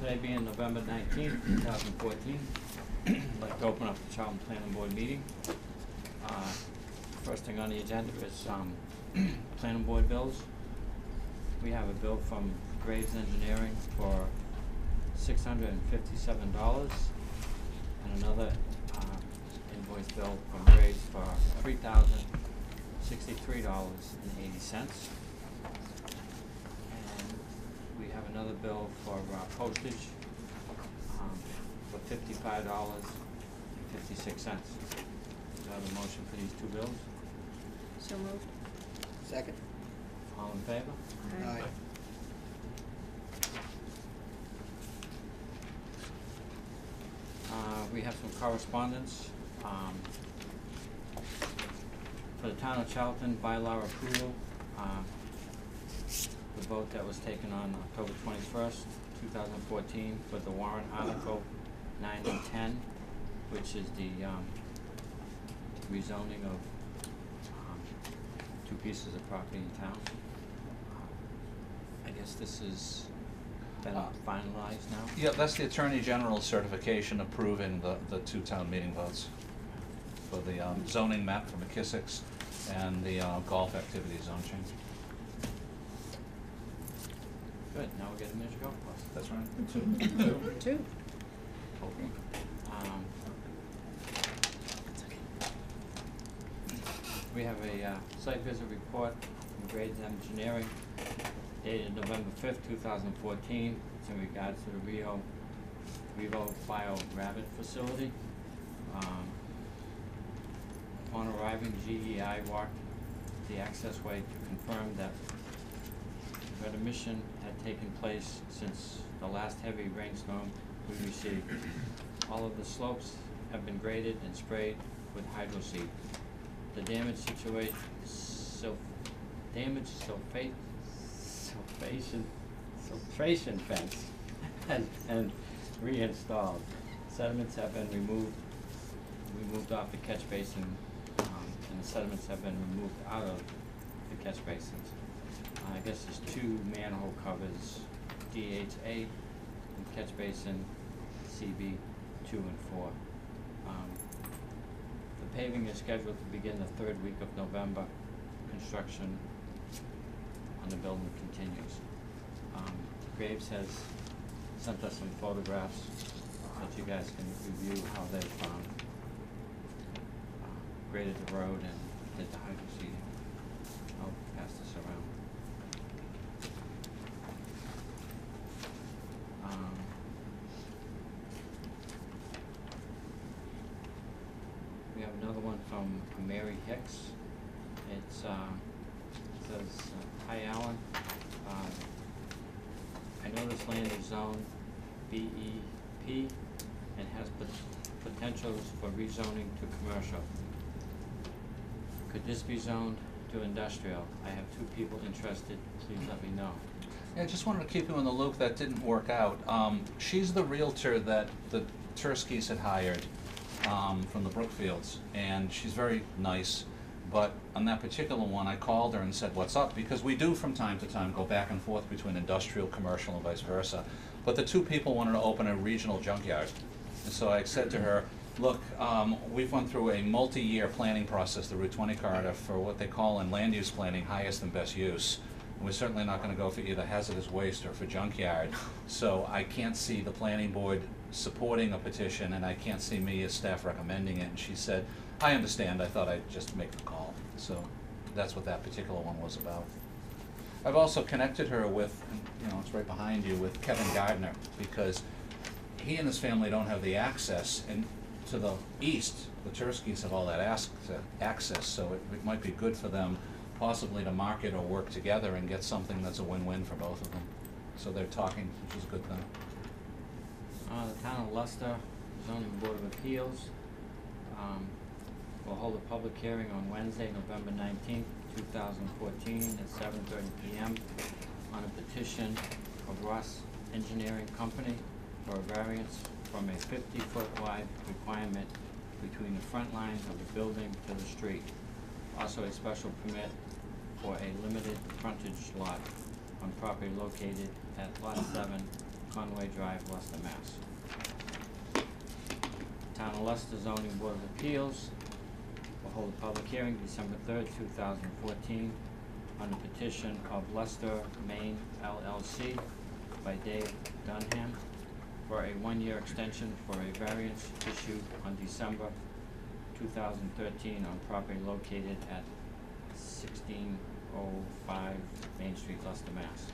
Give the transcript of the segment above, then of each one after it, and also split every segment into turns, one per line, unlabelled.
Today being November 19th, 2014, I'd like to open up the Charlton Planning Board meeting. First thing on the agenda is Planning Board bills. We have a bill from Graves Engineering for $657 and another invoice bill from Graves for $3,063.80. We have another bill for postage for $55.56. Do I have a motion for these two bills?
So moved.
Second.
All in favor?
Aye.
We have some correspondence. For the Town of Charlton bylaw approval, the vote that was taken on October 21st, 2014 for the warrant article 9 and 10, which is the rezoning of two pieces of property in town. I guess this is been finalized now?
Yeah, that's the Attorney General's certification approving the two town meeting votes for the zoning map for McKissick's and the golf activity zone change.
Good, now we're getting Mr. Golf Course.
That's right.
Two.
Okay. We have a site visit report from Graves Engineering dated November 5th, 2014. It's in regards to the Revo Bio Rabbit facility. Upon arriving, GEI walked the access way to confirm that remission had taken place since the last heavy rainstorm we received. All of the slopes have been graded and sprayed with hydro seed. The damaged filtration fence and reinstalled. Sediments have been removed. We moved off the catch basin, and the sediments have been removed out of the catch basins. I guess there's two manhole covers, DH8 and catch basin CB 2 and 4. The paving is scheduled to begin the third week of November. Construction on the building continues. Graves has sent us some photographs that you guys can review how they've graded the road and did the hydro seeding. I'll pass this around. We have another one from Mary Hicks. It says, "Hi Alan, I know this land is zoned BEP and has potentials for rezoning to commercial. Could this be zoned to industrial? I have two people interested. Please let me know."
Yeah, I just wanted to keep you in the loop. That didn't work out. She's the realtor that the Turskys had hired from the Brookfields, and she's very nice. But on that particular one, I called her and said, "What's up?" Because we do from time to time go back and forth between industrial, commercial, and vice versa. But the two people wanted to open a regional junkyard. And so I said to her, "Look, we've gone through a multi-year planning process, the Route 20 corridor, for what they call in land use planning, highest and best use. And we're certainly not going to go for either hazardous waste or for junkyard. So I can't see the planning board supporting a petition, and I can't see me as staff recommending it." And she said, "I understand. I thought I'd just make the call." So that's what that particular one was about. I've also connected her with, it's right behind you, with Kevin Gardner, because he and his family don't have the access, and to the east, the Turskys have all that access, so it might be good for them possibly to market or work together and get something that's a win-win for both of them. So they're talking, which is a good thing.
The Town of Leicester Zoning Board of Appeals will hold a public hearing on Wednesday, November 19th, 2014 at 7:30 p.m. on a petition of Ross Engineering Company for a variance from a 50-foot wide requirement between the front lines of the building to the street. Also a special permit for a limited frontage lot on property located at Lot 7, Conway Drive, Leicester, Mass. Town of Leicester Zoning Board of Appeals will hold a public hearing December 3rd, 2014 on the petition of Leicester, Maine LLC by Dave Dunham for a one-year extension for a variance issued on December 2013 on property located at 1605 Main Street, Leicester, Mass.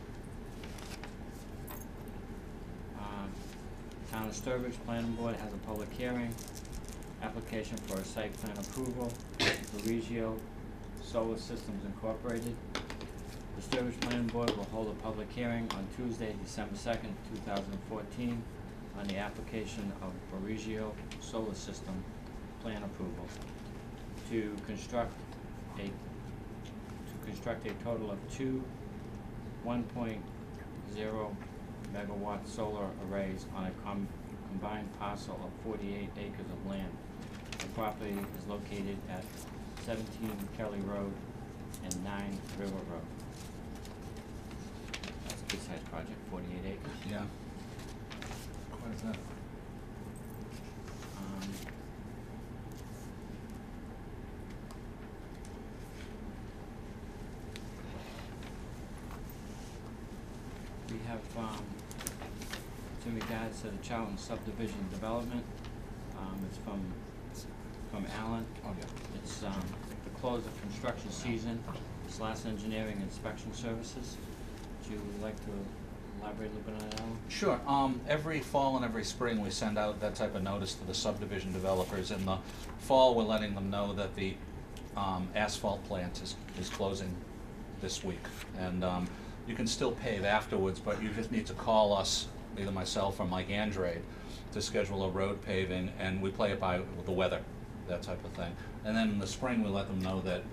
Town of Sturbridge Planning Board has a public hearing, application for a site plan approval, Regio Solar Systems Incorporated. The Sturbridge Planning Board will hold a public hearing on Tuesday, December 2nd, 2014 on the application of Regio Solar System plan approval to construct a total of two 1.0 megawatt solar arrays on a combined parcel of 48 acres of land. The property is located at 17 Kelly Road and 9 River Road. That's a good sized project, 48 acres.
Yeah. What is that?
We have, it's in regards to the Charlton subdivision development. It's from Alan.
Oh, yeah.
It's, the close of construction season, / engineering inspection services. Would you like to elaborate a little bit on that, Alan?
Sure. Every fall and every spring, we send out that type of notice to the subdivision developers. In the fall, we're letting them know that the asphalt plant is closing this week. And you can still pave afterwards, but you just need to call us, either myself or Mike Andrade, to schedule a road paving, and we play it by the weather, that type of thing. And then in the spring, we let them know that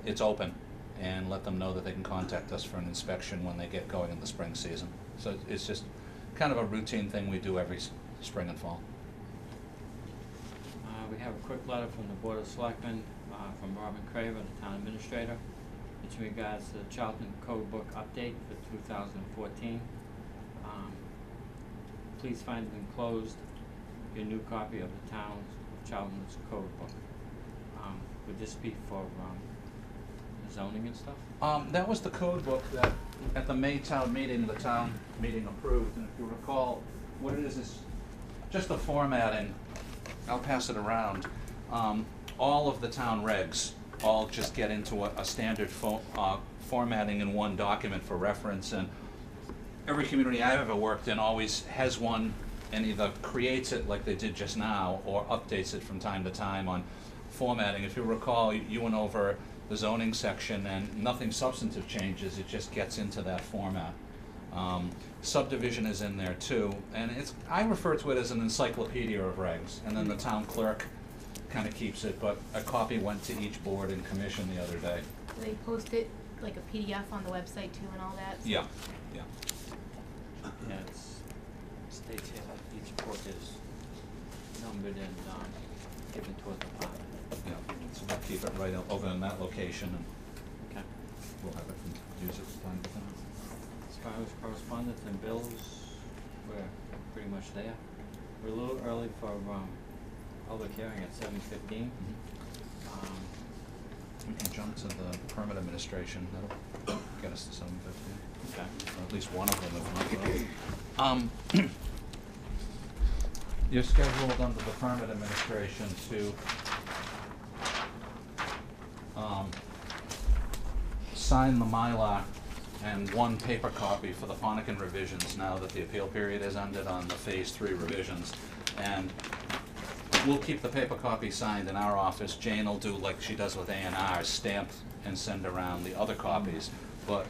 it's open, and let them know that they can contact us for an inspection when they get going in the spring season. So it's just kind of a routine thing we do every spring and fall.
We have a quick letter from the Board of Selectmen, from Robin Craver, the Town Administrator. It's in regards to the Charlton Code Book update for 2014. Please find enclosed your new copy of the town's Charlton's Code Book. Would this be for zoning and stuff?
That was the code book that at the May town meeting, the town meeting approved. And if you recall, what it is just the formatting. I'll pass it around. All of the town regs all just get into a standard formatting in one document for reference, and every community I've ever worked in always has one and either creates it like they did just now or updates it from time to time on formatting. If you recall, you went over the zoning section and nothing substantive changes, it just gets into that format. Subdivision is in there too, and I refer to it as an encyclopedia of regs, and then the town clerk kind of keeps it, but a copy went to each board and commission the other day.
Do they post it like a PDF on the website too and all that?
Yeah, yeah.
Yeah, it states here that each book is numbered and given to a department.
Yeah, so we'll keep it right over in that location, and
Okay.
we'll have it and use it from time to time.
As far as correspondence and bills, we're pretty much there. We're a little early for public hearing at 7:15.
We can jump to the permit administration, that'll get us to 7:15.
Okay.
Or at least one of them, if not both. You're scheduled under the permit administration to sign the Mylar and one paper copy for the Ponican revisions now that the appeal period has ended on the Phase 3 revisions. And we'll keep the paper copy signed in our office. Jane will do like she does with A&R, stamp and send around the other copies. But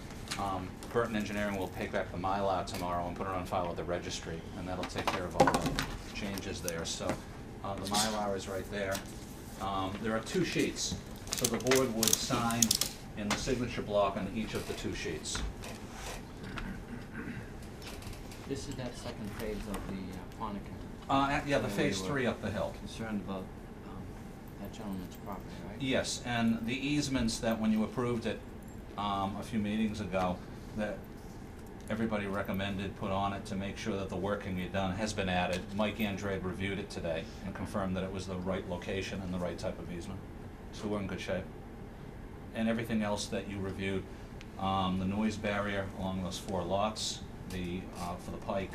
Burton Engineering will take back the Mylar tomorrow and put it on file with the registry, and that'll take care of all the changes there. So the Mylar is right there. There are 2 sheets, so the board would sign in the signature block on each of the 2 sheets.
This is that second phase of the Ponican.
Yeah, the Phase 3 up the hill.
Concerned about that gentleman's property, right?
Yes, and the easements that when you approved it a few meetings ago, that everybody recommended put on it to make sure that the work can be done has been added. Mike Andrade reviewed it today and confirmed that it was the right location and the right type of easement. So we're in good shape. And everything else that you reviewed, the noise barrier along those 4 lots, for the pike,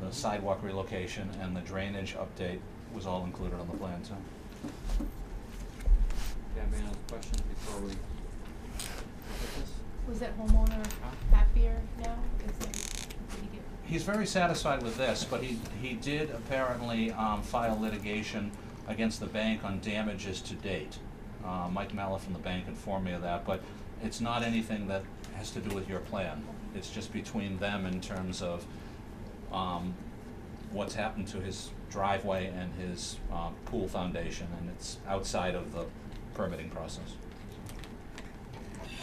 the sidewalk relocation, and the drainage update was all included on the plan too.
Do you have any other questions before we look at this?
Was that homeowner happier now? Did he get?
He's very satisfied with this, but he did apparently file litigation against the bank on damages to date. Mike Mallett from the bank informed me of that, but it's not anything that has to do with your plan. It's just between them in terms of what's happened to his driveway and his pool foundation, and it's outside of the permitting process.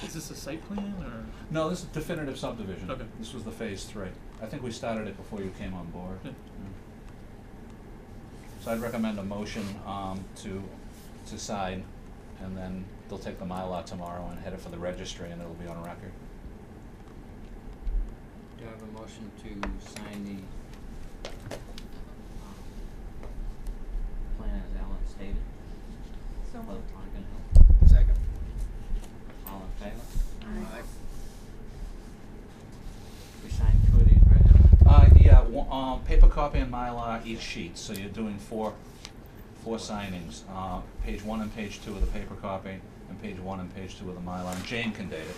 Is this a site plan or?
No, this is definitive subdivision.
Okay.
This was the phase 3. I think we started it before you came on board.
Yeah.
So I'd recommend a motion to sign, and then they'll take the Mylar tomorrow and head it for the registry, and it'll be on record.
Do you have a motion to sign the plan as Alan stated?
So
For the
moved.
Tonkin Hill?
Second.
All in favor?
Aye.
We signed 2 of these, right, Alan?
Yeah, paper copy and Mylar each sheet, so you're doing four signings. Page 1 and page 2 of the paper copy, and page 1 and page 2 of the Mylar, and Jane can date it.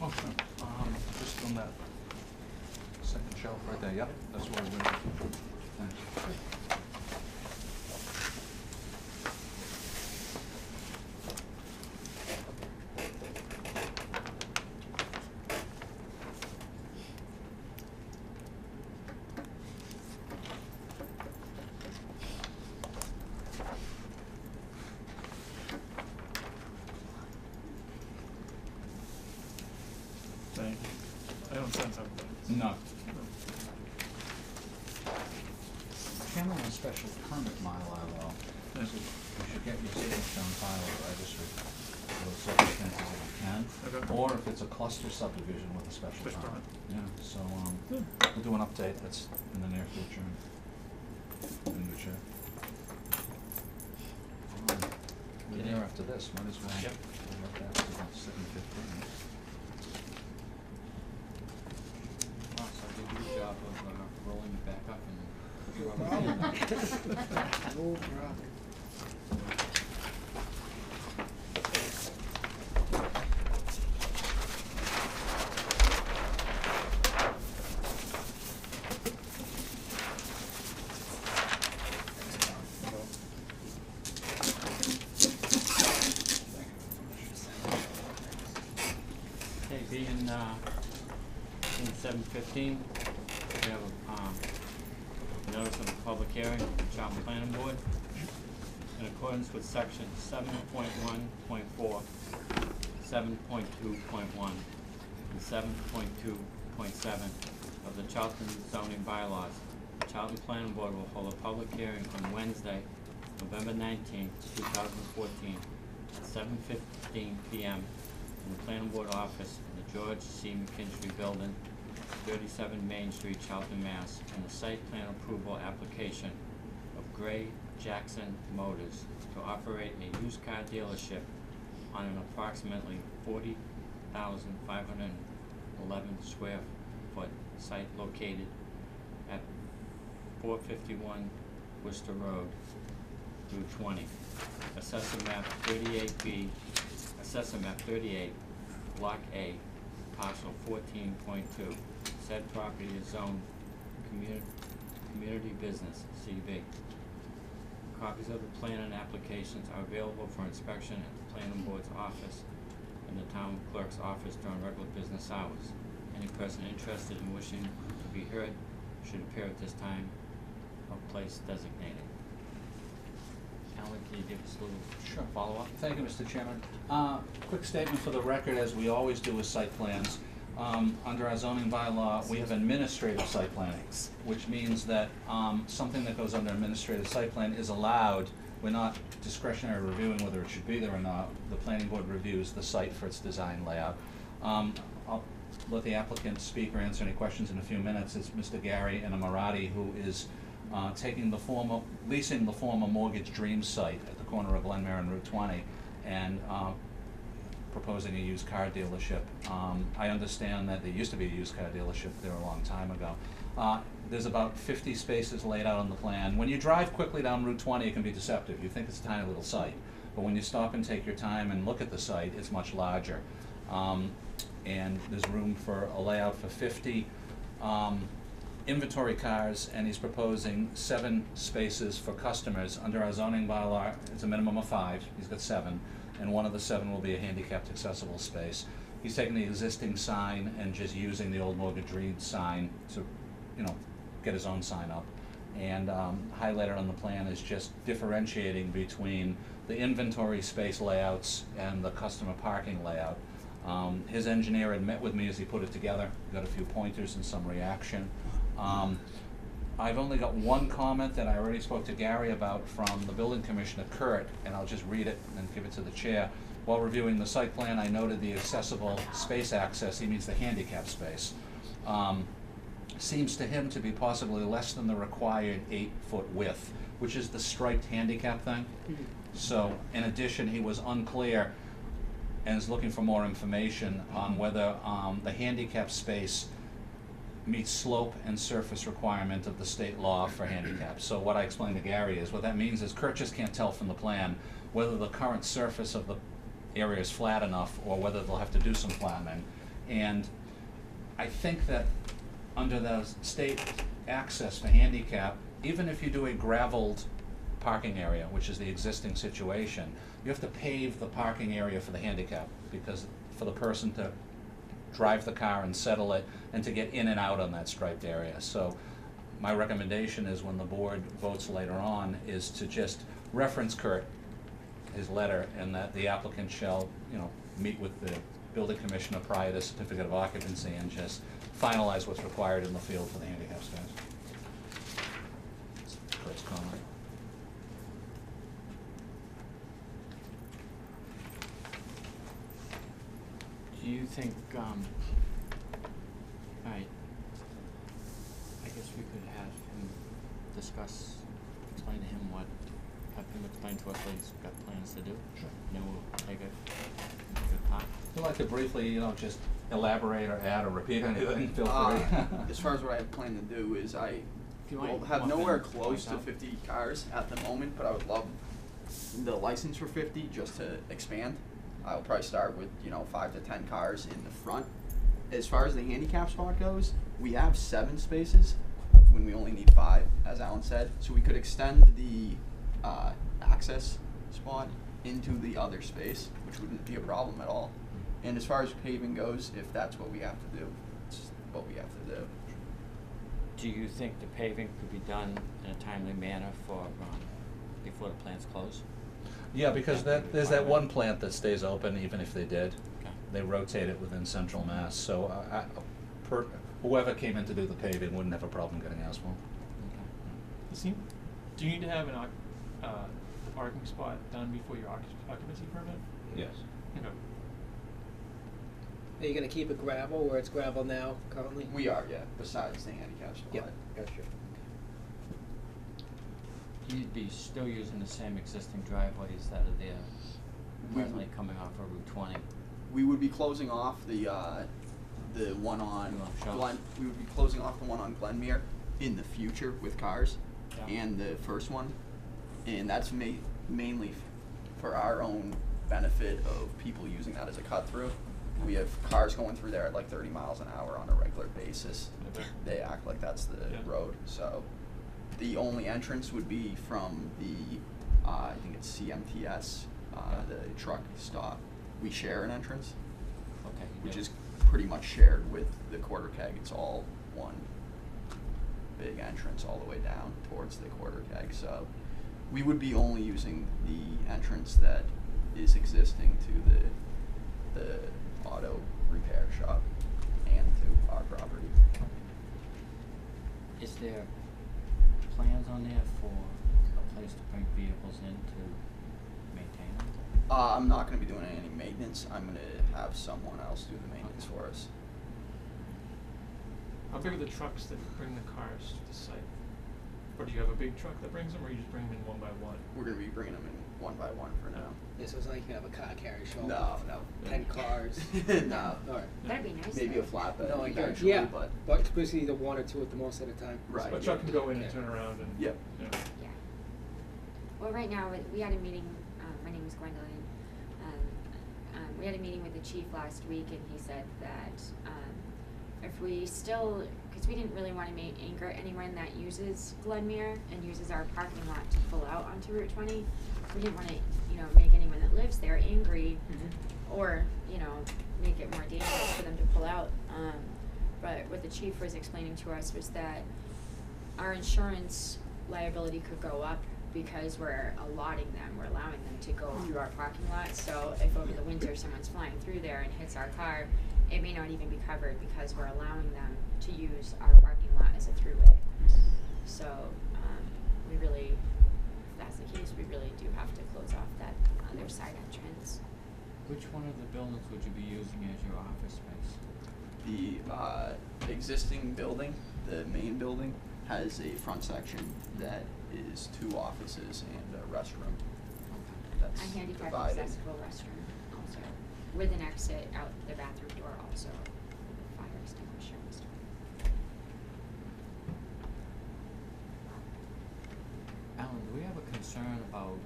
Oh, sure. Just on that second shelf right there, yep, that's where we're going. Thanks.
Thank you. I don't sense something.
No. Can on a special permit Mylar though,
Yes.
you should get your signature on file at the registry, those circumstances if you can.
Okay.
Or if it's a cluster subdivision with a special
Special
permit.
permit.
Yeah, so,
Yeah.
we'll do an update that's in the near future. In good shape. We're there after this, might as well.
Yep.
We'll let that to about 7:15.
Wow, so I did a good job of rolling it back up and put you up.
No problem.
Okay, being 7:15, we have a notice of a public hearing from the Charlton Planning Board. In accordance with section 7.1.4, 7.2.1, and 7.2.7 of the Charlton zoning bylaws, the Charlton Planning Board will hold a public hearing on Wednesday, November 19th, 2014, at 7:15 p.m. in the Planning Board office in the George C. McKinstry Building, 37 Main Street, Charlton, Mass., and the site plan approval application Gray Jackson Motors to operate a used car dealership on an approximately 40,511 square foot site located at 451 Worcester Road, Route 20. Assessor map 38B, Assessor map 38, Block A, parcel 14.2. Said property is zoned community business, CV. Copies of the plan and applications are available for inspection at the planning board's office and the town clerk's office during regular business hours. Any person interested in wishing to be heard should appear at this time or place designated. Alan, can you give us a little
Sure.
follow-up?
Thank you, Mr. Chairman. Quick statement for the record, as we always do with site plans. Under our zoning bylaw, we have administrative site planning, which means that something that goes under administrative site plan is allowed. We're not discretionary reviewing whether it should be there or not. The planning board reviews the site for its design layout. I'll let the applicant speak or answer any questions in a few minutes. It's Mr. Gary Inamorati, who is leasing the former Mortgage Dreams site at the corner of Glenmare and Route 20, and proposing a used car dealership. I understand that there used to be a used car dealership there a long time ago. There's about 50 spaces laid out on the plan. When you drive quickly down Route 20, it can be deceptive. You think it's a tiny little site. But when you stop and take your time and look at the site, it's much larger. And there's room for a layout for 50 inventory cars, and he's proposing 7 spaces for customers. Under our zoning bylaw, it's a minimum of 5. He's got 7. And one of the 7 will be a handicapped accessible space. He's taking the existing sign and just using the old Mortgage Reed sign to, get his own sign up. And highlighted on the plan is just differentiating between the inventory space layouts and the customer parking layout. His engineer had met with me as he put it together, got a few pointers and some reaction. I've only got one comment that I already spoke to Gary about from the building commissioner, Kurt, and I'll just read it and give it to the chair. While reviewing the site plan, I noted the accessible space access, he means the handicap space, seems to him to be possibly less than the required 8-foot width, which is the striped handicap thing. So, in addition, he was unclear and is looking for more information on whether the handicap space meets slope and surface requirement of the state law for handicap. So what I explained to Gary is what that means is Kurt just can't tell from the plan whether the current surface of the area is flat enough or whether they'll have to do some flattening. And I think that under the state access for handicap, even if you do a graveled parking area, which is the existing situation, you have to pave the parking area for the handicap, because for the person to drive the car and settle it and to get in and out on that striped area. So my recommendation is, when the board votes later on, is to just reference Kurt, his letter, and that the applicant shall, meet with the building commissioner prior to certificate of occupancy and just finalize what's required in the field for the handicap space. Kurt's comment.
Do you think, alright, I guess we could have him explain to him have him explain to us what he's got plans to do.
Sure.
And then we'll take a part.
If you'd like to briefly, just elaborate or add or repeat anything, feel free.
As far as what I plan to do is I
you
will
might
have
want
nowhere
them to
close
point
to
out.
50 cars at the moment, but I would love the license for 50 just to expand. I'll probably start with 5 to 10 cars in the front. As far as the handicap spot goes, we have 7 spaces when we only need 5, as Alan said. So we could extend the access spot into the other space, which wouldn't be a problem at all. And as far as paving goes, if that's what we have to do, it's what we have to do.
Do you think the paving could be done in a timely manner before the plants close?
Yeah, because there's that one plant that stays open even if they did.
Okay.
They rotate it within Central Mass, so whoever came in to do the paving wouldn't have a problem getting asphalt.
Do you need to have an parking spot done before your occupancy permit?
Yes.
Okay.
Are you gonna keep it gravel where it's gravel now currently?
We are, yeah, besides the handicap spot.
Yeah, gotcha.
You'd be still using the same existing driveways that are there,
We-
presently coming off of Route 20.
We would be closing off the one on
You want to show?
Glen. We would be closing off the one on Glenmere in the future with cars,
Yeah.
and the first one, and that's mainly for our own benefit of people using that as a cut through. We have cars going through there at like 30 miles an hour on a regular basis.
Okay.
They act like that's the
Yeah.
road. So the only entrance would be from the I think it's CMTS, the truck stop. We share an entrance,
Okay.
which
yeah.
is pretty much shared with the quarter keg. It's all one big entrance all the way down towards the quarter keg. So we would be only using the entrance that is existing to the auto repair shop and to our property.
Is there plans on there for a place to bring vehicles in to maintain them?
I'm not going to be doing any maintenance. I'm going to have someone else do the maintenance for us.
How big are the trucks that bring the cars to the site? Or do you have a big truck that brings them, or you just bring them in one by one?
We're going to be bringing them in one by one for now.
Yeah, so it's like you have a car carrier show.
No, no.
10 cars.
No.
Alright.
That'd be nice.
Maybe
though.
a flatbed
No, I get it.
eventually,
Yeah,
but
but typically either one or two at the most at a time.
Right.
So a truck can go in and
Yeah.
turn around and.
Yep.
Yeah.
Yeah. Well, right now, we had a meeting, my name is Gwendolyn. We had a meeting with the chief last week, and he said that, if we still, cause we didn't really wanna anger anyone that uses Glenmere and uses our parking lot to pull out onto Route 20. We didn't wanna, make anyone that lives there angry, or, make it more dangerous for them to pull out. But what the chief was explaining to us was that our insurance liability could go up because we're allowing them to go through our parking lot. So if over the winter someone's flying through there and hits our car, it may not even be covered because we're allowing them to use our parking lot as a throughway. So, we really, if that's the case, we really do have to close off that other side entrance.
Which one of the buildings would you be using as your office space?
the existing building, the main building, has a front section that is 2 offices and a restroom. That's
A handicap
divided.
accessible restroom also, with an exit out the bathroom door also, with a fire extinguisher and stuff.
Alan, do we have a concern about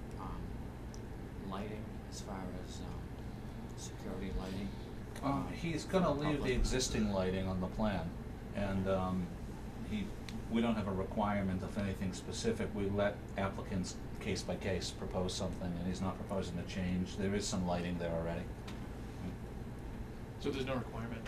lighting as far as security lighting?
He's gonna
for the
leave the
public?
existing lighting on the plan, and we don't have a requirement of anything specific. We let applicants case by case propose something, and he's not proposing to change. There is some lighting there already.
So there's no requirement,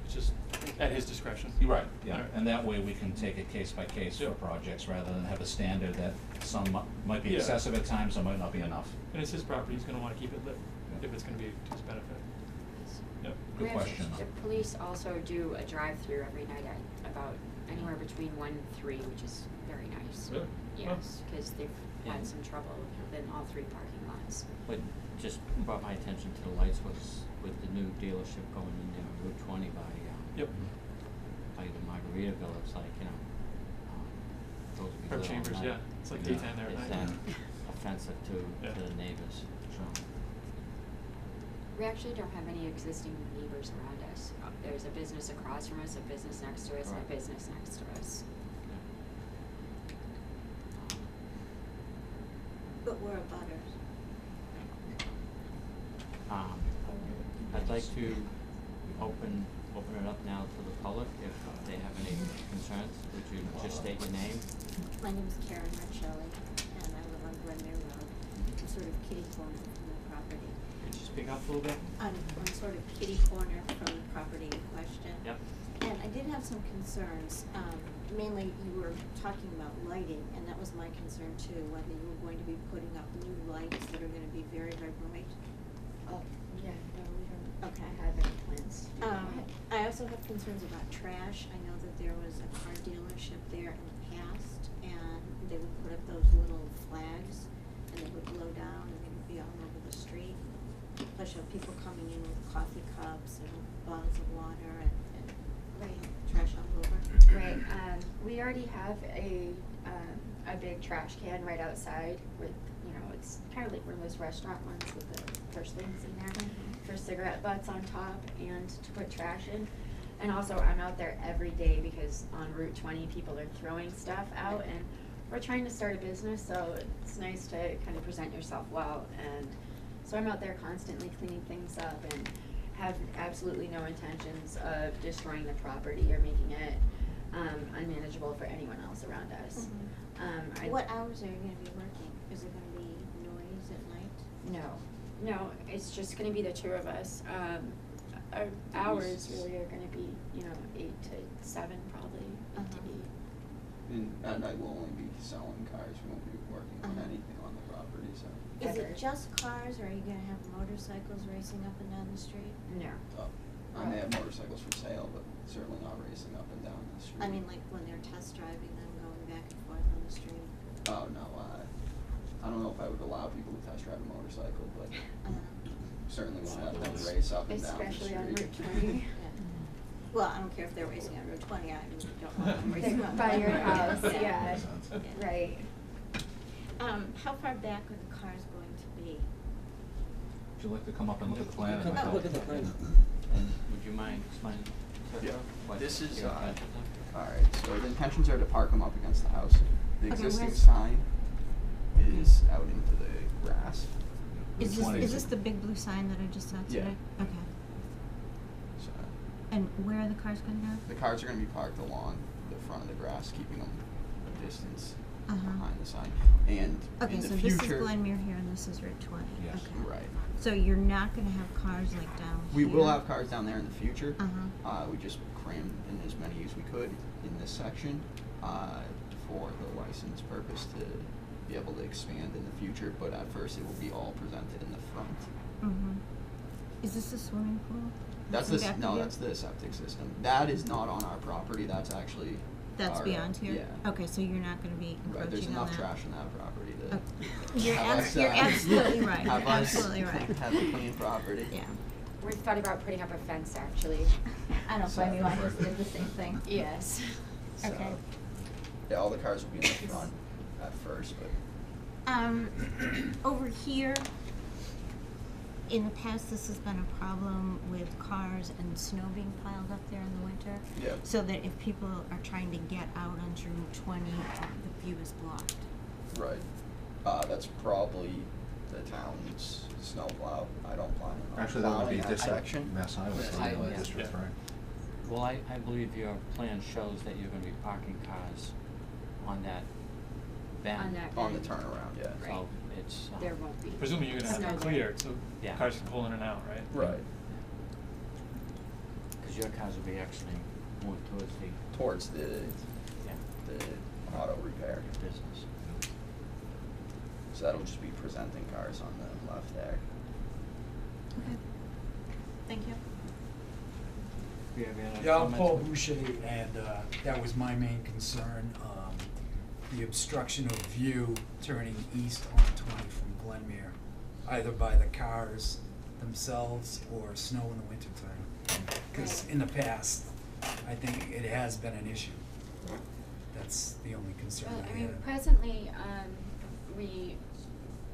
it's just at his discretion.
You're right, yeah,
Alright.
and that way we can take it case by case for
Yeah.
projects, rather than have a standard that some might be
Yeah.
excessive at times, some might not be enough.
And it's his property, he's gonna wanna keep it lit, if it's gonna be to his benefit. Yep.
Good
We have-
question.
The police also do a drive-through every night at about anywhere between 1 and 3, which is very nice.
Really?
Yes, because they've
Yeah.
had some trouble within all 3 parking lots.
What just brought my attention to the lights was with the new dealership going in there on Route 20 by
Yep.
by the Margaritaville. It's like, those would be
Or
lit all
Chambers,
night.
yeah. It's like daytime there at
It's
night.
then offensive
Yeah.
to the neighbors, so.
We actually don't have any existing neighbors around us. There's a business across from us, a business next to us, and a
Right.
business next to us.
But we're abutters.
I'd like to open it up now to the public if they have any concerns. Would you just state your name?
My name's Karen Marcelli, and I live on Glenmere Road. I'm sort of kitty corner from the property.
Could you speak up a little bit?
I'm sort of kitty corner from the property in question.
Yep.
And I did have some concerns. Mainly, you were talking about lighting, and that was my concern too, whether you were going to be putting up new lights that are gonna be very, very bright.
Oh, yeah, no, we don't
Okay.
have any plans.
I also have concerns about trash. I know that there was a car dealership there in the past, and they would put up those little flags, and they would blow down, and they would be all over the street. Plus, you have people coming in with coffee cups and bottles of water and
Right.
trash all over.
Right, we we already have a big trash can right outside with, you know, it's kind of like one of those restaurant ones with the first things in there for cigarette butts on top and to put trash in. And also, I'm out there every day because on Route 20, people are throwing stuff out, and we're trying to start a business, so it's nice to kind of present yourself well. And so I'm out there constantly cleaning things up and have absolutely no intentions of destroying the property or making it unmanageable for anyone else around us.
What hours are you gonna be working? Is it gonna be noise at night?
No, it's just gonna be the two of us. Our hours really are gonna be, you know, 8 to 7 probably to be.
And at night we'll only be selling cars, we won't be working on
Uh-huh.
anything on the property, so.
Is it
Ever.
just cars, or are you gonna have motorcycles racing up and down the street?
No.
I may have motorcycles for sale, but certainly not racing up and down the street.
I mean, like when they're test driving them, going back and forth on the street?
Oh, no, I don't know if I would allow people to test drive a motorcycle, but certainly won't have them race up and down the street.
Especially on Route 20.
Yeah. Well, I don't care if they're racing on Route 20, I don't want them racing on.
By your
20.
house,
Yeah.
yeah, right.
How far back are the cars going to be?
Would you like to come up and look at the plan?
Come
and
look at the plan.
Would you mind explaining?
Yeah.
what
This is,
your intentions are?
Alright, so the intentions are to park them up against the house. The
Okay,
existing
where's-
sign is out into the grass,
Is
Route 20
this the big blue sign that I just saw
Yeah.
today? Okay.
so
And where are the cars gonna go?
the cars are gonna be parked along the front of the grass, keeping them a distance
Uh-huh.
behind the sign. And
Okay,
in the
so
future.
this is Glenmere here and this is Route 20.
Yes.
Okay.
Right.
So you're not gonna have cars like down
We
here?
will have cars down there in the future.
Uh-huh.
We just crammed in as many as we could in this section, for the license purpose to be able to expand in the future, but at first it will be all presented in the front.
Mm-hmm. Is this a swimming pool?
That's
In
the,
back
no,
here?
that's the septic system. That is not on our property, that's actually
That's
our,
beyond here?
Yeah.
Okay, so you're not gonna be encroaching on that?
Right, there's enough trash in that property to.
Okay. You're
have us,
you're absolutely right,
have
you're
us
absolutely right.
Have a clean property.
Yeah.
We thought about putting up a fence, actually.
I don't blame you, I just did the same thing.
Yes.
So,
Okay.
Yeah, all the cars will be in the front at first, but.
Over here, in the past, this has been a problem with cars and snow being piled up there in the winter.
Yeah.
So that if people are trying to get out onto Route 20, the view is blocked.
Right. That's probably the town's snowplow. I don't plan on
Actually, that would
plowing
be
that
district,
section.
Mass Highway,
Yeah.
district,
Yeah.
right?
Well, I believe your plan shows that you're gonna be parking cars on that bend.
On that
On the
bend.
turnaround, yeah.
Right.
So it's,
There won't be.
Presumably you're gonna have
Snow
it
there.
cleared, so
Yeah.
cars can pull in and out, right?
Right.
cause your cars will be actually more towards the,
Towards the
yeah,
auto repair.
business.
So that'll just be presenting cars on the left there.
Okay. Thank you.
Do you have any other
Yeah, I'm
comments?
Paul Boucher, and that was my main concern, the obstruction of view turning east on 20 from Glenmere, either by the cars themselves or snow in the wintertime. Because
Right.
in the past, I think it has been an issue. That's the only concern
Well,
I
I mean,
have.
presently, we,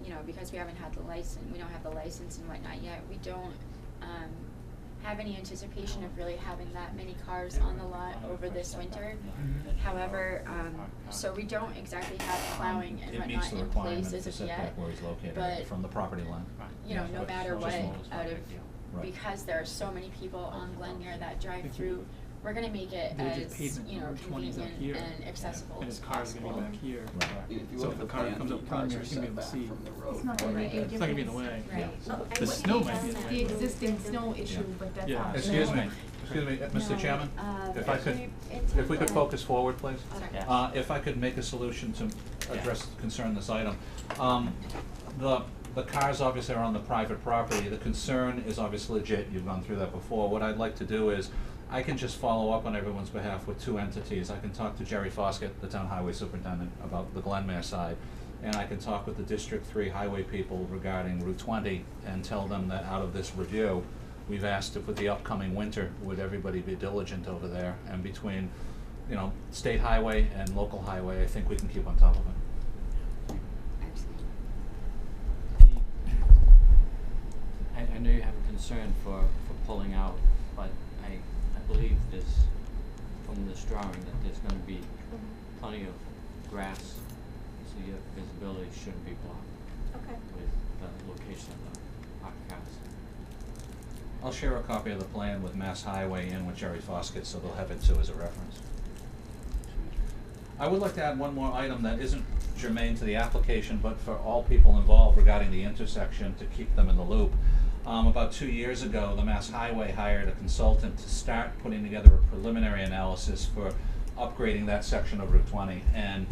you know, because we haven't had the license, we don't have the license and whatnot yet, we don't, have any anticipation of really having that many cars on the lot over this winter.
Mhm.
However, so we don't exactly have plowing and
It meets
whatnot
the
in
requirement
place
for
as of yet.
setback where he's located,
but-
from the property line.
Right.
You know,
Yeah,
no
so
matter
it's
what,
just
small, it's not
out
a
of,
big deal.
Right.
because there are so many people on Glenmere that drive through, we're gonna make it
They
as,
just pavement
you know,
Route 20's up
convenient
here,
and accessible
and
as
his car's gonna
possible.
be back here.
Right.
And if you
So
look
if
at
a
the
car
plan,
comes
the
up
cars
Glenmere,
are
it's gonna be
set
able to
back
see.
from the road.
It's not
quite
gonna
a
make a
bit.
It's not gonna be in the way.
Right.
Yeah.
Oh, I
The
wouldn't
snow
have
might be in
done
the
that.
way.
The existing snow issue, but that's
Yeah.
optional.
Excuse me, Mr.
No,
Chairman, if I could,
we
if we could
intend to-
focus forward, please?
Sorry.
Yeah.
If I could make a solution to address, concern this item. The cars obviously are on the private property, the concern is obviously legit, you've gone through that before. What I'd like to do is, I can just follow up on everyone's behalf with two entities. I can talk to Jerry Foskett, the town highway superintendent, about the Glenmere side, and I can talk with the District 3 highway people regarding Route 20 and tell them that out of this review, we've asked if with the upcoming winter, would everybody be diligent over there? And between you know, state highway and local highway, I think we can keep on top of it.
Excellent.
I know you have a concern for pulling out, but I believe there's, from this drawing, that there's gonna be plenty of grass, so your visibility shouldn't be blocked
Okay.
with the location of the parked cars.
I'll share a copy of the plan with Mass Highway and with Jerry Foskett, so they'll have it too as a reference. I would like to add one more item that isn't germane to the application, but for all people involved regarding the intersection, to keep them in the loop. About 2 years ago, the Mass Highway hired a consultant to start putting together a preliminary analysis for upgrading that section of Route 20. And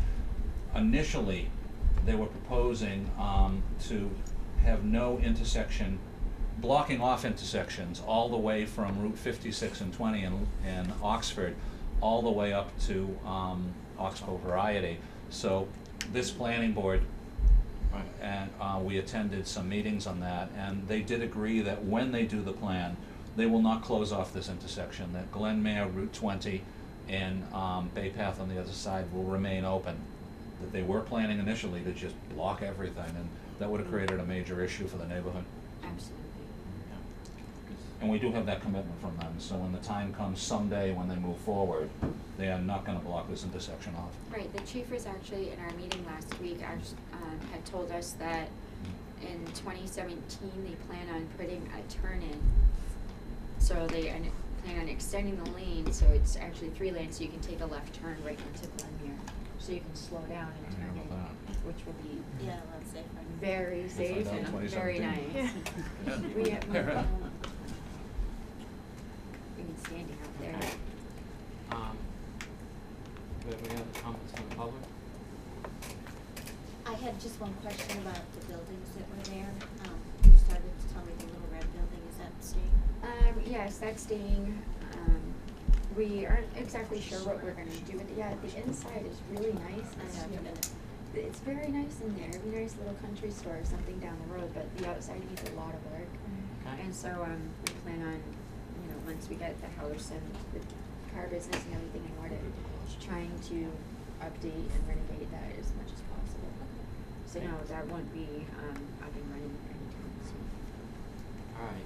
initially, they were proposing to have no intersection, blocking off intersections all the way from Route 56 and 20 in Oxford, all the way up to Oxbow Variety. So this planning board, and we attended some meetings on that, and they did agree that when they do the plan, they will not close off this intersection, that Glenmere, Route 20, and Bay Path on the other side will remain open. That they were planning initially to just block everything, and that would have created a major issue for the neighborhood.
Absolutely.
And we do have that commitment from them, so when the time comes someday when they move forward, they are not gonna block this intersection off.
Right, the chief was actually in our meeting last week, had told us that in 2017, they plan on putting a turn-in. So they plan on extending the lane, so it's actually 3 lanes, so you can take a left turn right into Glenmere. So you can slow down and
I
turn
know
in, which will be
Yeah, let's say.
very safe
out in
and very
2017.
nice.
Yeah.
We have, we can standing out there.
Do we have any other comments from the public?
I had just one question about the buildings that were there. You started to tell me the little red building, is that staying?
Yes, that's staying. We aren't exactly sure what we're gonna do with it yet. The inside is really nice.
I haven't been.
It's very nice in there. It'd be a nice little country store or something down the road, but the outside needs a lot of work.
Okay.
And so, we plan on, you know, once we get the house and the car business and everything in order, trying to update and renovate that as much as possible. So no, that won't be, up and running anytime soon.
All right,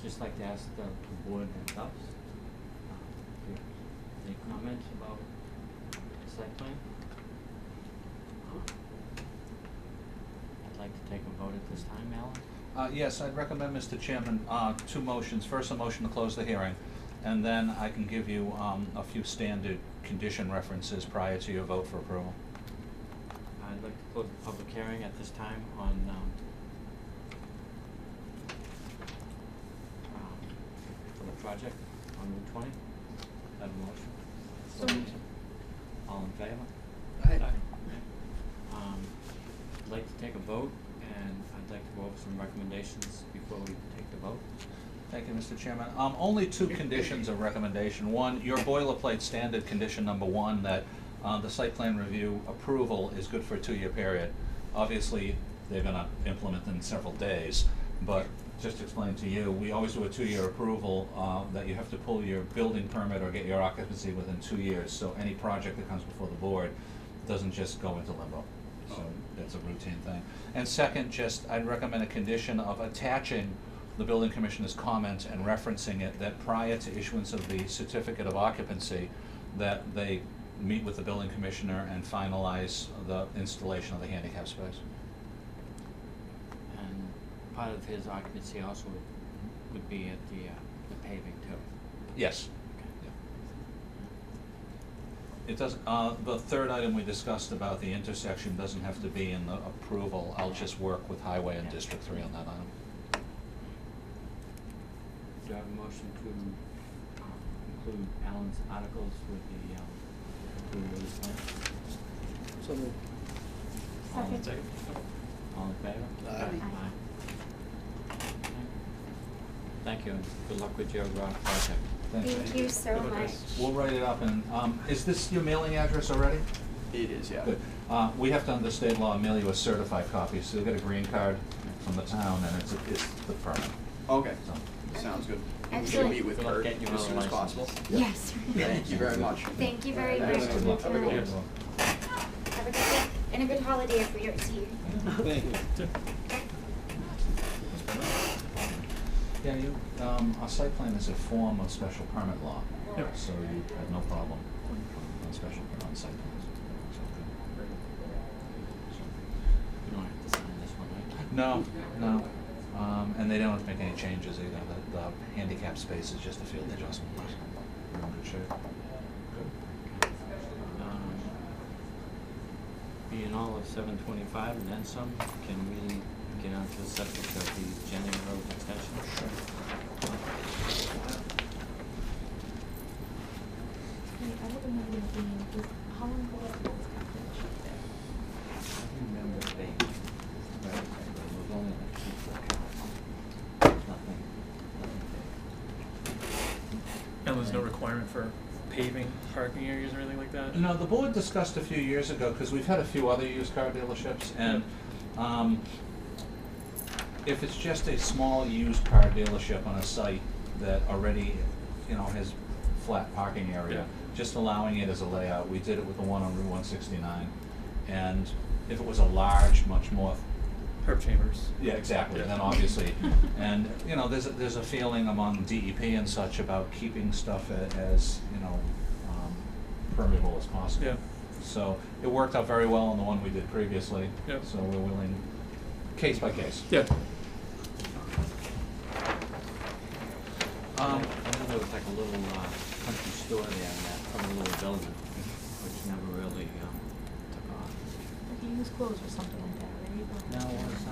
just like to ask the board themselves, any comments about the site plan? I'd like to take a vote at this time, Alan.
Yes, I'd recommend, Mr. Chairman, 2 motions. First, a motion to close the hearing, and then I can give you a few standard condition references prior to your vote for approval.
I'd like to close the public hearing at this time on, for the project on Route 20. Have a motion?
So moved.
All in favor?
Aye.
I'd like to take a vote, and I'd like to go over some recommendations before we take the vote.
Thank you, Mr. Chairman. Only 2 conditions of recommendation. One, your boilerplate standard condition number 1, that the site plan review approval is good for a 2-year period. Obviously, they're gonna implement in several days, but just to explain to you, we always do a 2-year approval, that you have to pull your building permit or get your occupancy within 2 years. So any project that comes before the board doesn't just go into limbo. So that's a routine thing. And second, I'd recommend a condition of attaching the building commissioner's comment and referencing it, that prior to issuance of the certificate of occupancy, that they meet with the building commissioner and finalize the installation of the handicap space.
And part of his occupancy also would be at the paving too.
Yes. It doesn't, the third item we discussed about the intersection doesn't have to be in the approval. I'll just work with Highway and District 3 on that item.
Do you have a motion to include Alan's articles with the approval of this plan?
So moved.
All in-
Second.
All in favor?
Aye.
Okay. Thank you, and good luck with your project.
Thanks.
Thank you so
Good luck,
much.
guys.
We'll write it up, and, is this your mailing address already?
It is, yeah.
Good. We have to, under state law, mail you a certified copy, so you'll get a green card from the town, and it's the permit.
Okay.
So,
Sounds good.
Excellent.
We'll meet with
Good luck
Kurt
getting you
as
all
soon
the
as possible.
licenses.
Yes.
Thank you very much.
Thank you very much
Thanks.
for
Good
your
luck. Have a good
time.
one.
Have a good day and a good holiday if we don't see you.
Thank you.
Yeah, you, our site plan is a form of special permit law.
Yep.
So you have no problem on special, on site plans. So good. So,
You don't have to sign this one, right?
no, no, and they don't have to make any changes either. The handicap space is just a field adjustment. You're in good shape. Good.
Being all of 7:25 and then some, can we get on to the subject of the Jennings Road extension?
Sure.
I don't remember it being, how long ago was this competition there?
I remember they, right, it was only like 2 foot count. Nothing big.
And there's no requirement for paving parking areas or anything like that?
No, the board discussed a few years ago, because we've had a few other used car dealerships, and if it's just a small used car dealership on a site that already, has flat parking area, just allowing it as a layout. We did it with the one on Route 169, and if it was a large, much more.
Herb chambers.
Yeah, exactly,
Yeah.
then obviously, and, there's a feeling among DEP and such about keeping stuff as, permeable as possible.
Yeah.
So, it worked out very well on the one we did previously.
Yep.
So we're willing, case by case.
Yeah.
I know there was like a little country store there in that from a little building, which never really took off.
Like a used clothes or something like that, right?
No, it was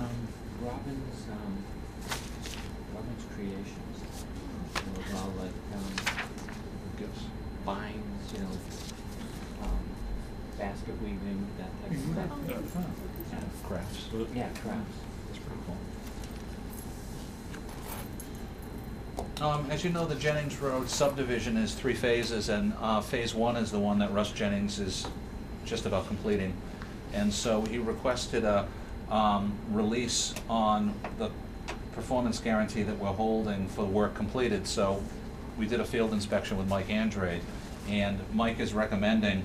Robin's Creations. It was all like
Gifts.
vines, basket weaving, that type of stuff.
Yeah.
Yeah, crafts.
Yeah, crafts.
That's pretty cool. As you know, the Jennings Road subdivision is 3 phases, and phase 1 is the one that Russ Jennings is just about completing. And so he requested a release on the performance guarantee that we're holding for work completed. So we did a field inspection with Mike Andrade, and Mike is recommending,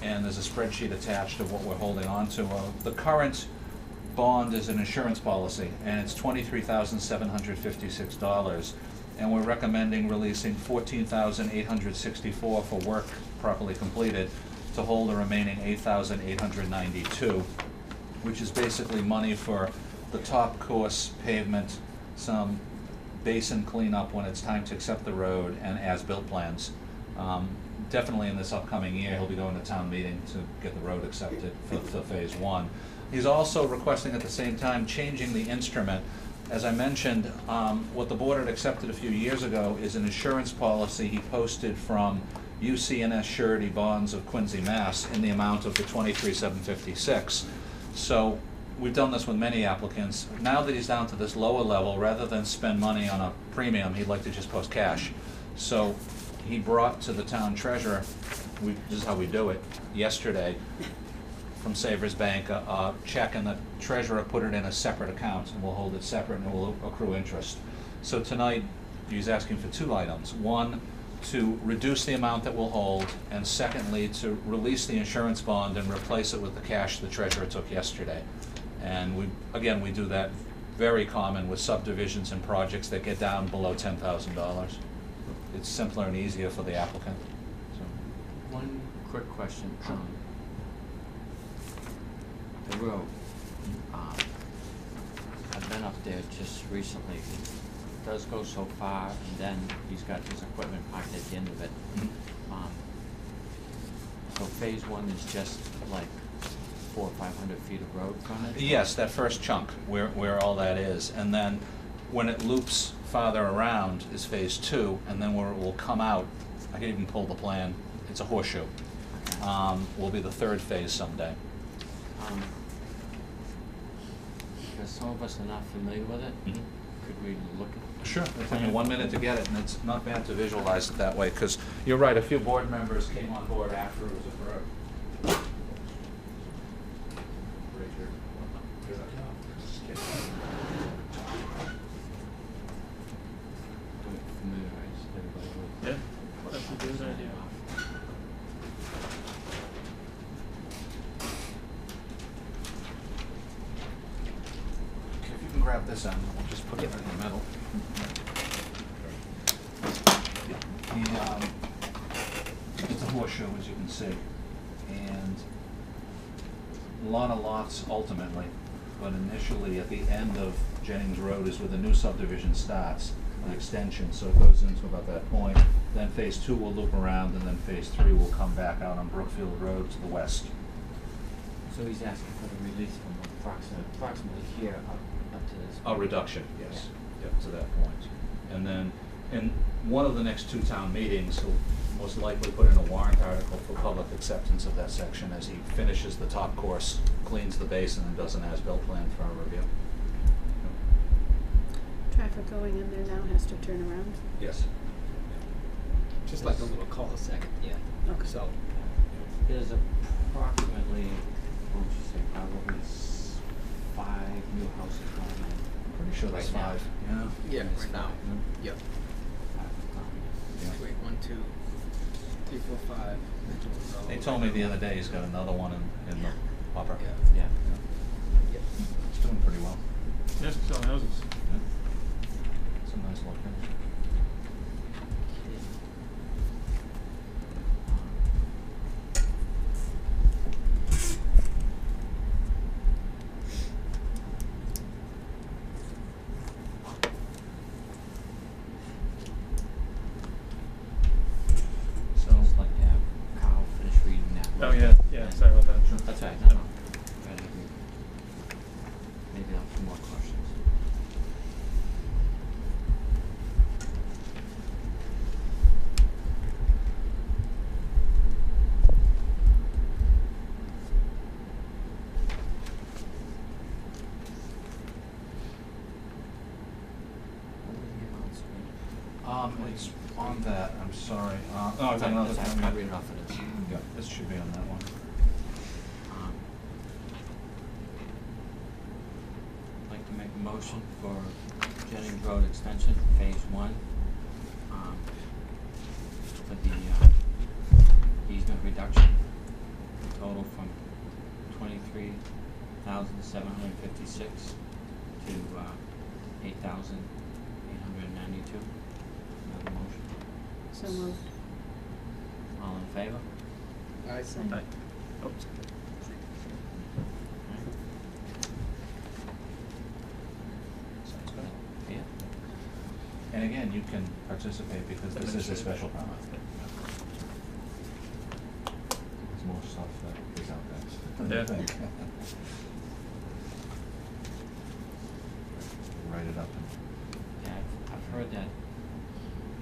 and there's a spreadsheet attached of what we're holding on to. The current bond is an insurance policy, and it's $23,756, and we're recommending releasing $14,864 for work properly completed to hold the remaining $8,892, which is basically money for the top course pavement, some basin cleanup when it's time to accept the road, and as-built plans. Definitely in this upcoming year, he'll be going to town meeting to get the road accepted for phase 1. He's also requesting at the same time changing the instrument. As I mentioned, what the board had accepted a few years ago is an insurance policy he posted from UC&S Surety Bonds of Quincy, Mass. In the amount of the $23,756. So we've done this with many applicants. Now that he's down to this lower level, rather than spend money on a premium, he'd like to just post cash. So he brought to the town treasurer, this is how we do it, yesterday, from Savers Bank, a check, and the treasurer put it in a separate account, and we'll hold it separate, and it will accrue interest. So tonight, he's asking for 2 items. One, to reduce the amount that we'll hold, and secondly, to release the insurance bond and replace it with the cash the treasurer took yesterday. And we do that very common with subdivisions and projects that get down below $10,000. It's simpler and easier for the applicant. So.
One quick question. The road. I've been up there just recently. It does go so far, and then he's got his equipment parked at the end of it. So phase 1 is just like 400 or 500 feet of road frontage?
Yes, that first chunk, where all that is. And then when it loops farther around is phase 2, and then where it will come out, I can even pull the plan, it's a horseshoe, will be the 3rd phase someday.
Because some of us are not familiar with it, could we look at?
Sure, it'll take me 1 minute to get it, and it's not bad to visualize it that way, because you're right, a few board members came on board after it was approved. start this end, we'll just put it right in the middle. It's a horseshoe, as you can see, and a lot of lots ultimately, but initially at the end of Jennings Road is where the new subdivision starts, an extension, so it goes into about that point. Then phase 2 will loop around, and then phase 3 will come back out on Brookfield Road to the west.
So he's asking for the release from approximately here up to this.
A reduction, yes, yep, to that point. And then, in one of the next 2 town meetings, he'll most likely put in a warrant article for public acceptance of that section as he finishes the top course, cleans the basin, and does an as-built plan for our review.
Traffic going in there now has to turn around.
Yes.
Just like a little cul-de-sac at the end.
Okay.
So,
There's approximately, what would you say, probably 5 new houses going in.
Pretty sure that's
Right now.
5, yeah.
yeah,
It's
right now.
five.
Yep.
Yeah.
Wait, 1, 2, 3, 4, 5.
They told me the other day he's got another one in the hopper.
Yeah.
Yeah.
Yep.
It's doing pretty well.
Yes, selling houses.
Yeah. It's a nice location. So,
Just like to have Kyle finish reading that.
Oh, yeah, yeah,
And-
sorry about that.
That's all right, no, no. Ready to read. Maybe I'll have some more questions. What was the amount screen?
It's on that, I'm sorry. No,
That's
it's
all
on
right,
another.
that's all right, I'll read it off of this.
Yeah, this should be on that one.
Um, I'd like to make a motion for Jennings Road Extension, Phase 1. For the easement reduction, total from 23,756 to 8,892. Another motion.
So moved.
All in favor?
Aye.
Second.
Aye. Oh,
Sounds good.
Yeah.
And again, you can participate because this is a special permit. There's more stuff that is out there than you
Yeah.
think. Write it up and.
Yeah, I've heard that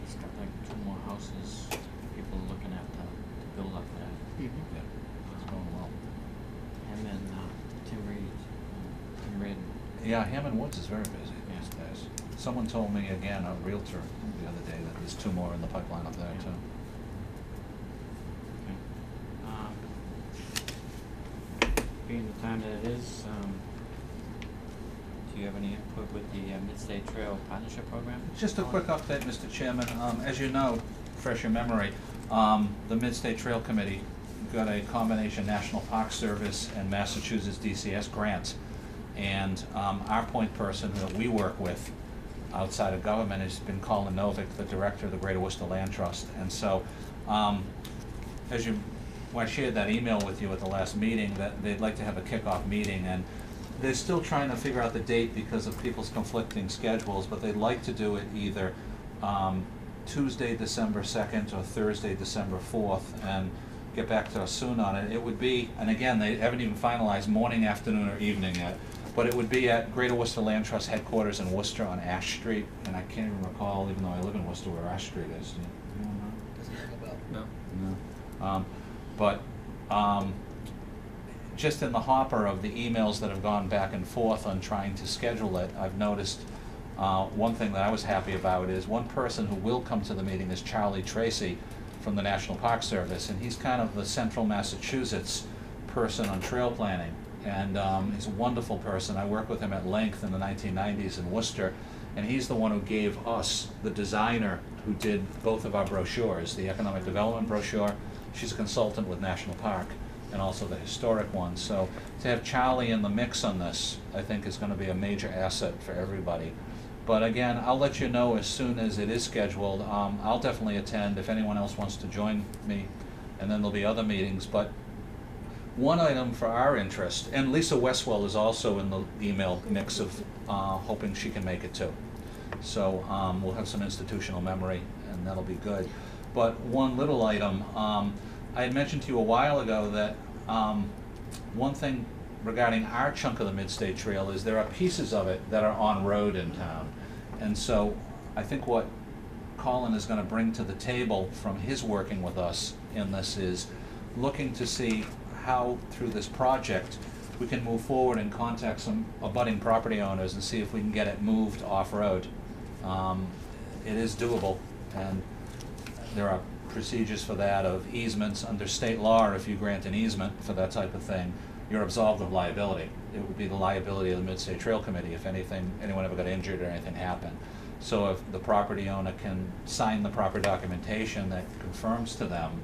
he's got like 2 more houses, people are looking at to build up that.
Yeah, it's going well.
Him and Tim Reed.
Yeah, Hammond Woods is very busy
Yeah.
these days. Someone told me again, a realtor, the other day, that there's 2 more in the pipeline up there
Yeah.
too.
Okay. Being the time that it is, do you have any input with the Mid-State Trail Partnership Program?
Just a quick update, Mr. Chairman. As you know, fresh your memory, the Mid-State Trail Committee got a combination National Park Service and Massachusetts DCS grant. And our point person that we work with outside of government has been Colin Novick, the director of the Greater Worcester Land Trust. And so, when I shared that email with you at the last meeting, that they'd like to have a kickoff meeting, and they're still trying to figure out the date because of people's conflicting schedules, but they'd like to do it either Tuesday, December 2nd, or Thursday, December 4th, and get back to us soon on it. It would be, and again, they haven't even finalized morning, afternoon, or evening yet, but it would be at Greater Worcester Land Trust headquarters in Worcester on Ash Street, and I can't even recall, even though I live in Worcester, where Ash Street is. Do you know?
Doesn't ring a bell.
no.
But just in the hopper of the emails that have gone back and forth on trying to schedule it, I've noticed one thing that I was happy about is one person who will come to the meeting is Charlie Tracy from the National Park Service, and he's kind of the central Massachusetts person on trail planning. And he's a wonderful person. I worked with him at length in the 1990s in Worcester, and he's the one who gave us, the designer who did both of our brochures, the economic development brochure. She's a consultant with National Park, and also the historic one. So to have Charlie in the mix on this, I think is gonna be a major asset for everybody. But again, I'll let you know as soon as it is scheduled. I'll definitely attend if anyone else wants to join me, and then there'll be other meetings. But one item for our interest, and Lisa Westwell is also in the email mix of hoping she can make it too. So we'll have some institutional memory, and that'll be good. But one little item, I had mentioned to you a while ago that one thing regarding our chunk of the Mid-State Trail is there are pieces of it that are on road in town. And so I think what Colin is gonna bring to the table from his working with us in this is looking to see how, through this project, we can move forward and contact some abutting property owners and see if we can get it moved off-road. It is doable, and there are procedures for that of easements under state law. If you grant an easement for that type of thing, you're absolved of liability. It would be the liability of the Mid-State Trail Committee if anyone ever got injured or anything happened. So if the property owner can sign the proper documentation that confirms to them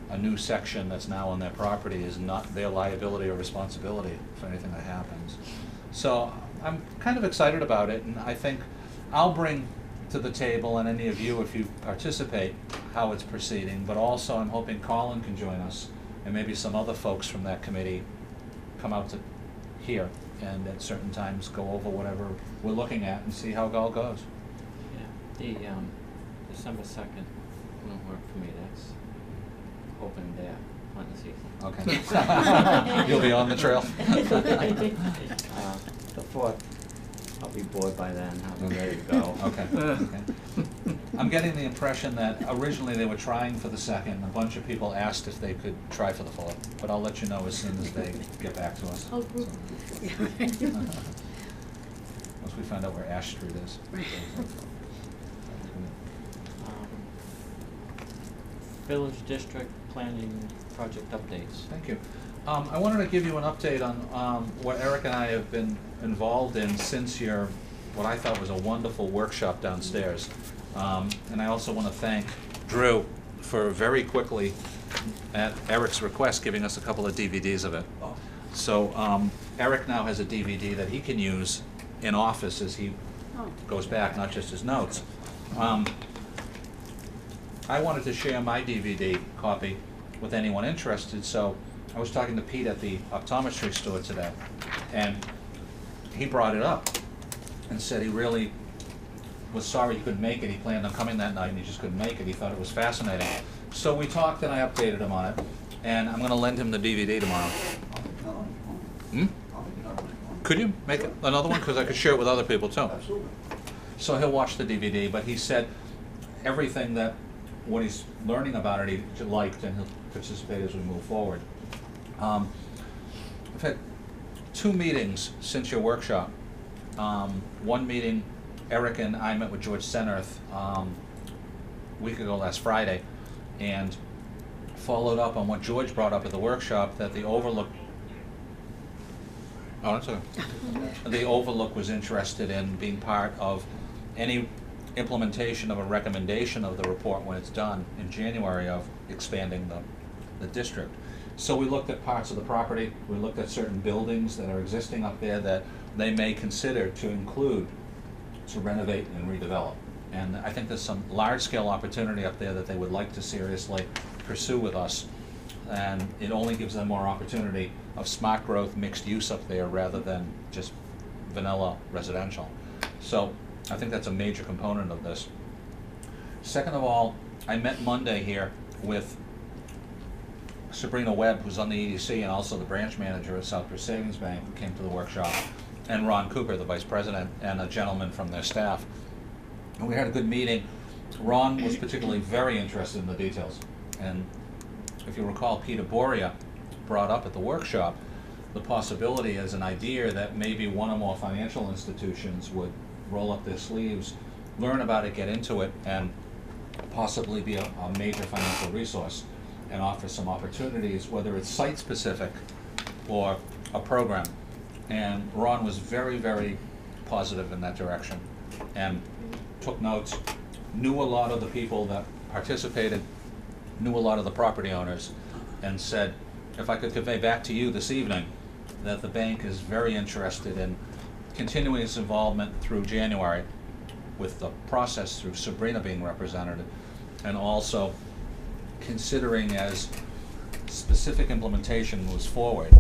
a new section that's now on their property is not their liability or responsibility for anything that happens. So I'm kind of excited about it, and I think I'll bring to the table, and any of you, if you participate, how it's proceeding, but also I'm hoping Colin can join us, and maybe some other folks from that committee come out to here, and at certain times go over whatever we're looking at and see how it all goes.
Yeah, the December 2nd won't work for me. That's open day, hunting season.
Okay. You'll be on the trail.
The 4th, I'll be bored by then. I'll be ready to go.
Okay. I'm getting the impression that originally they were trying for the 2nd. A bunch of people asked if they could try for the 4th, but I'll let you know as soon as they get back to us.
Oh, group.
Once we find out where Ash Street is.
Village District Planning Project updates.
Thank you. I wanted to give you an update on what Eric and I have been involved in since your, what I thought was a wonderful workshop downstairs. And I also want to thank Drew for very quickly, at Eric's request, giving us a couple of DVDs of it. So Eric now has a DVD that he can use in office as he goes back, not just his notes. I wanted to share my DVD copy with anyone interested, so I was talking to Pete at the optometry store today, and he brought it up and said he really was sorry he couldn't make it. He planned on coming that night and he just couldn't make it. He thought it was fascinating. So we talked and I updated him on it, and I'm going to lend him the DVD tomorrow. Could you make it another one? Because I could share it with other people too.
Absolutely.
So he'll watch the DVD, but he said everything that what he's learning about it he liked, and he'll participate as we move forward. I've had 2 meetings since your workshop. One meeting, Eric and I met with George Senerth a week ago last Friday, and followed up on what George brought up at the workshop, that the Overlook the Overlook was interested in being part of any implementation of a recommendation of the report when it's done in January of expanding the district. So we looked at parts of the property, we looked at certain buildings that are existing up there that they may consider to include, to renovate and redevelop. And I think there's some large-scale opportunity up there that they would like to seriously pursue with us. And it only gives them more opportunity of smart growth, mixed use up there rather than just vanilla residential. So I think that's a major component of this. Second of all, I met Monday here with Sabrina Webb, who's on the EDC and also the branch manager at Southbridge Savings Bank, who came to the workshop, and Ron Cooper, the vice president, and a gentleman from their staff. And we had a good meeting. Ron was particularly very interested in the details. And if you recall, Peter Boria brought up at the workshop the possibility as an idea that maybe one or more financial institutions would roll up their sleeves, learn about it, get into it, and possibly be a major financial resource and offer some opportunities, whether it's site-specific or a program. And Ron was very, very positive in that direction and took notes, knew a lot of the people that participated, knew a lot of the property owners, and said, if I could convey back to you this evening that the bank is very interested in continuing its involvement through January with the process through Sabrina being represented, and also considering as specific implementation moves forward,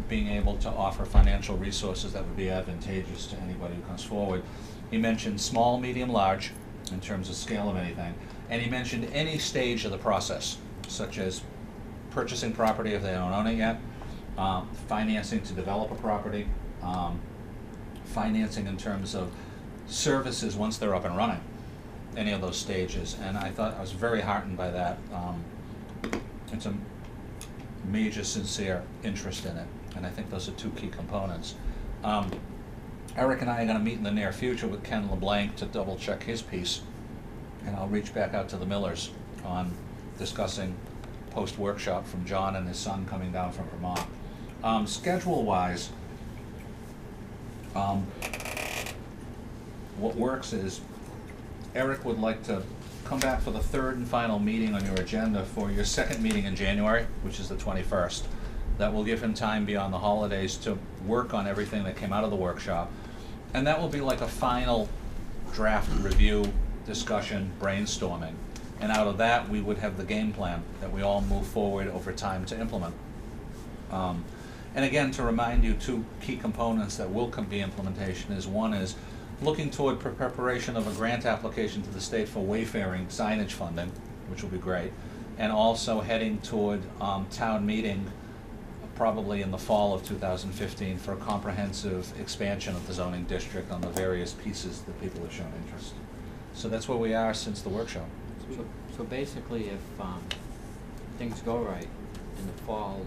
being able to offer financial resources that would be advantageous to anybody who comes forward. He mentioned small, medium, large, in terms of scale of anything, and he mentioned any stage of the process, such as purchasing property if they don't own it yet, financing to develop a property, financing in terms of services once they're up and running, any of those stages. And I thought I was very heartened by that. It's a major, sincere interest in it, and I think those are two key components. Eric and I are going to meet in the near future with Ken LeBlanc to double check his piece, and I'll reach back out to the Millers on discussing post-workshop from John and his son coming down from Vermont. Schedule-wise, what works is Eric would like to come back for the third and final meeting on your agenda for your second meeting in January, which is the 21st. That will give him time beyond the holidays to work on everything that came out of the workshop. And that will be like a final draft review, discussion, brainstorming. And out of that, we would have the game plan that we all move forward over time to implement. And again, to remind you, two key components that will be implementation is, one is looking toward preparation of a grant application to the state for wayfaring signage funding, which will be great, and also heading toward town meeting probably in the fall of 2015 for a comprehensive expansion of the zoning district on the various pieces that people have shown interest. So that's where we are since the workshop.
So basically, if things go right in the fall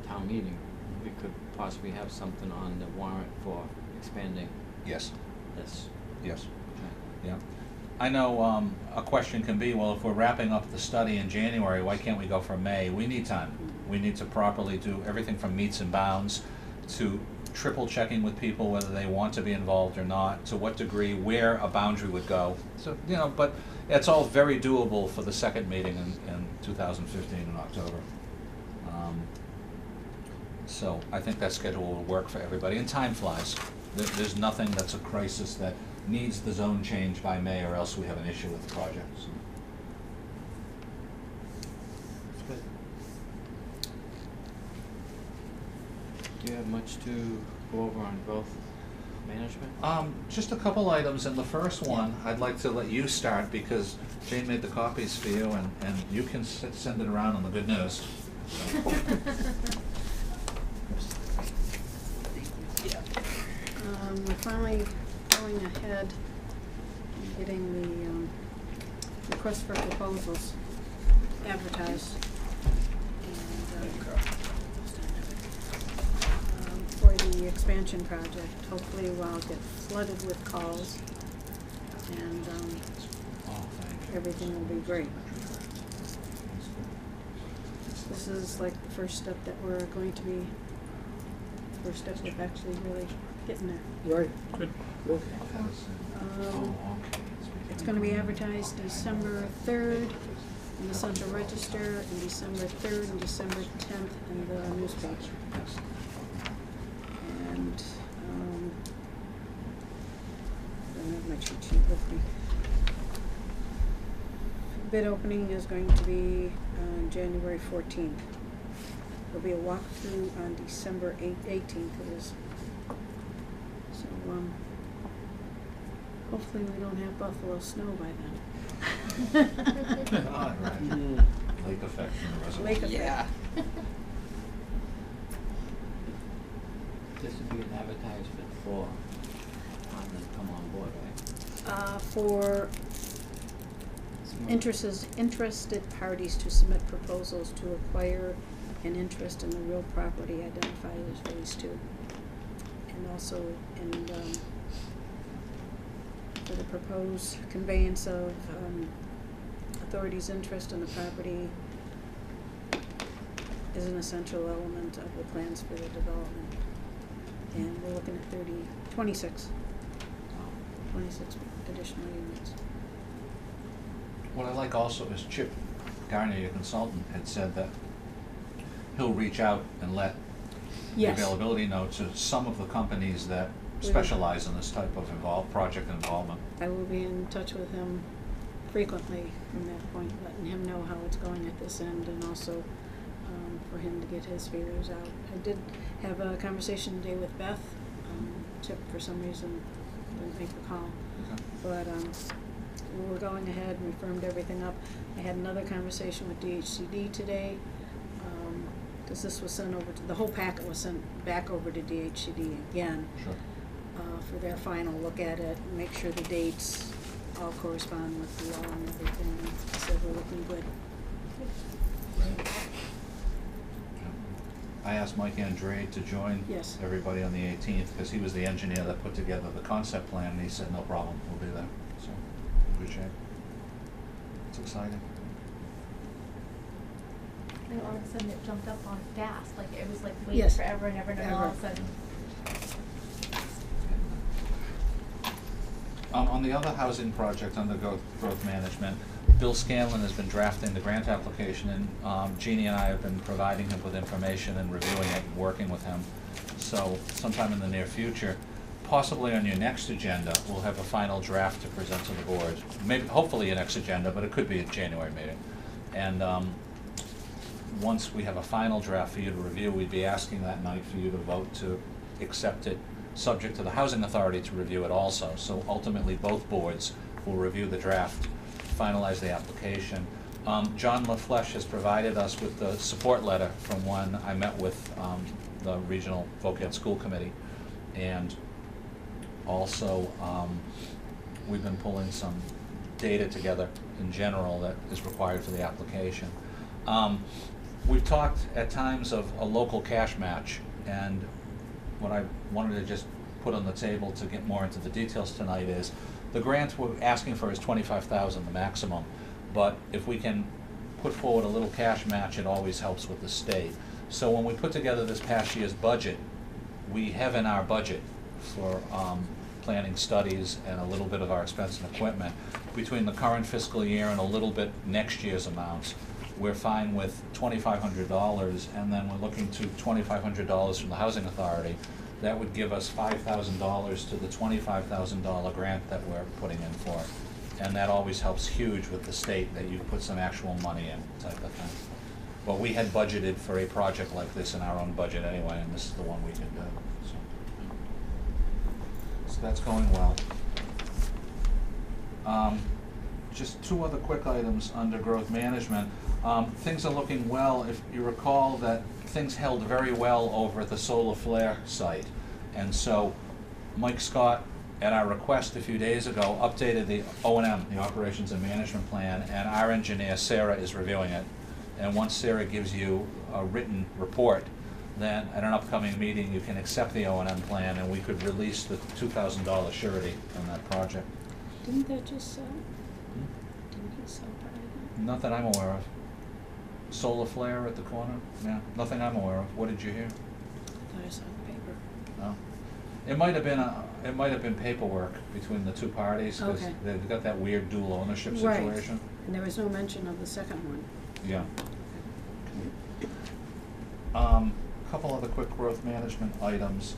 town meeting, we could possibly have something on the warrant for expanding
Yes.
this.
Yes.
Okay.
Yeah. I know a question can be, well, if we're wrapping up the study in January, why can't we go for May? We need time. We need to properly do everything from meets and bounds to triple checking with people whether they want to be involved or not, to what degree, where a boundary would go. So, you know, but it's all very doable for the second meeting in 2015 in October. So I think that schedule will work for everybody, and time flies. There's nothing that's a crisis that needs the zone change by May, or else we have an issue with the project. So.
That's good. Do you have much to go over on growth management?
Just a couple items, and the first one, I'd like to let you start because Jane made the copies for you, and you can send it around on the good news.
We're finally going ahead and getting the request for proposals advertised. And, for the expansion project, hopefully we'll get flooded with calls, and everything will be great. This is like the first step that we're going to be, first step of actually really getting there.
Right.
Good.
Good.
It's gonna be advertised December 3rd in the Central Register, and December 3rd and December 10th in the newspaper. And, I don't have my cheat sheet with me. Bid opening is going to be on January 14th. There'll be a walkthrough on December 18th it is. So, hopefully we don't have buffalo snow by then.
Ah, right. Lake effect from the reservoir.
Lake effect.
Yeah.
This would be an advertisement for on them to come on board, right?
For interested parties to submit proposals to acquire an interest in the real property identified as Phase 2. And also in, for the proposed conveyance of authority's interest in the property is an essential element of the plans for the development. And we're looking at 26 additional units.
What I like also is Chip Garnier, your consultant, had said that he'll reach out and let the
Yes.
availability know to some of the companies that
We-
specialize in this type of project involvement.
I will be in touch with him frequently from that point, letting him know how it's going at this end, and also for him to get his figures out. I did have a conversation today with Beth. Chip, for some reason, didn't make the call.
Okay.
But we're going ahead, we firmed everything up. I had another conversation with DHCD today, because this was sent over to, the whole packet was sent back over to DHCD again.
Sure.
For their final look at it, make sure the dates all correspond with the law and everything. So we're looking good.
I asked Mike Andrade to join
Yes.
everybody on the 18th, because he was the engineer that put together the concept plan, and he said, no problem, we'll be there. So, in good shape. It's exciting.
And all of a sudden it jumped up on fast, like it was like waiting
Yes.
forever and ever, and then all of a
Ever.
sudden.
On the other housing project under growth management, Bill Scanlon has been drafting the grant application, and Jeannie and I have been providing him with information and reviewing it and working with him. So sometime in the near future, possibly on your next agenda, we'll have a final draft to present to the board. Maybe, hopefully your next agenda, but it could be a January meeting. And once we have a final draft for you to review, we'd be asking that night for you to vote to accept it, subject to the Housing Authority to review it also. So ultimately, both boards will review the draft, finalize the application. John LaFleche has provided us with the support letter from when I met with the Regional Voc Ed School Committee. And also, we've been pulling some data together in general that is required for the application. We've talked at times of a local cash match, and what I wanted to just put on the table to get more into the details tonight is the grant we're asking for is $25,000, the maximum. But if we can put forward a little cash match, it always helps with the state. So when we put together this past year's budget, we have in our budget for planning studies and a little bit of our expense and equipment, between the current fiscal year and a little bit next year's amounts, we're fine with $2,500, and then we're looking to $2,500 from the Housing Authority. That would give us $5,000 to the $25,000 grant that we're putting in for. And that always helps huge with the state, that you put some actual money in, type of thing. But we had budgeted for a project like this in our own budget anyway, and this is the one we can do, so that's going well. Just two other quick items under growth management. Things are looking well. If you recall that things held very well over at the solar flare site. And so Mike Scott, at our request a few days ago, updated the O&M, the Operations and Management Plan, and our engineer, Sarah, is reviewing it. And once Sarah gives you a written report, then at an upcoming meeting, you can accept the O&M plan, and we could release the $2,000 surety on that project.
Didn't that just sell? Didn't he sell part of that?
Not that I'm aware of. Solar flare at the corner? Yeah, nothing I'm aware of. What did you hear?
I thought I saw the paper.
No. It might have been paperwork between the two parties, because
Okay.
they've got that weird dual ownership
Right.
situation.
And there was no mention of the second one.
Yeah. Couple other quick growth management items.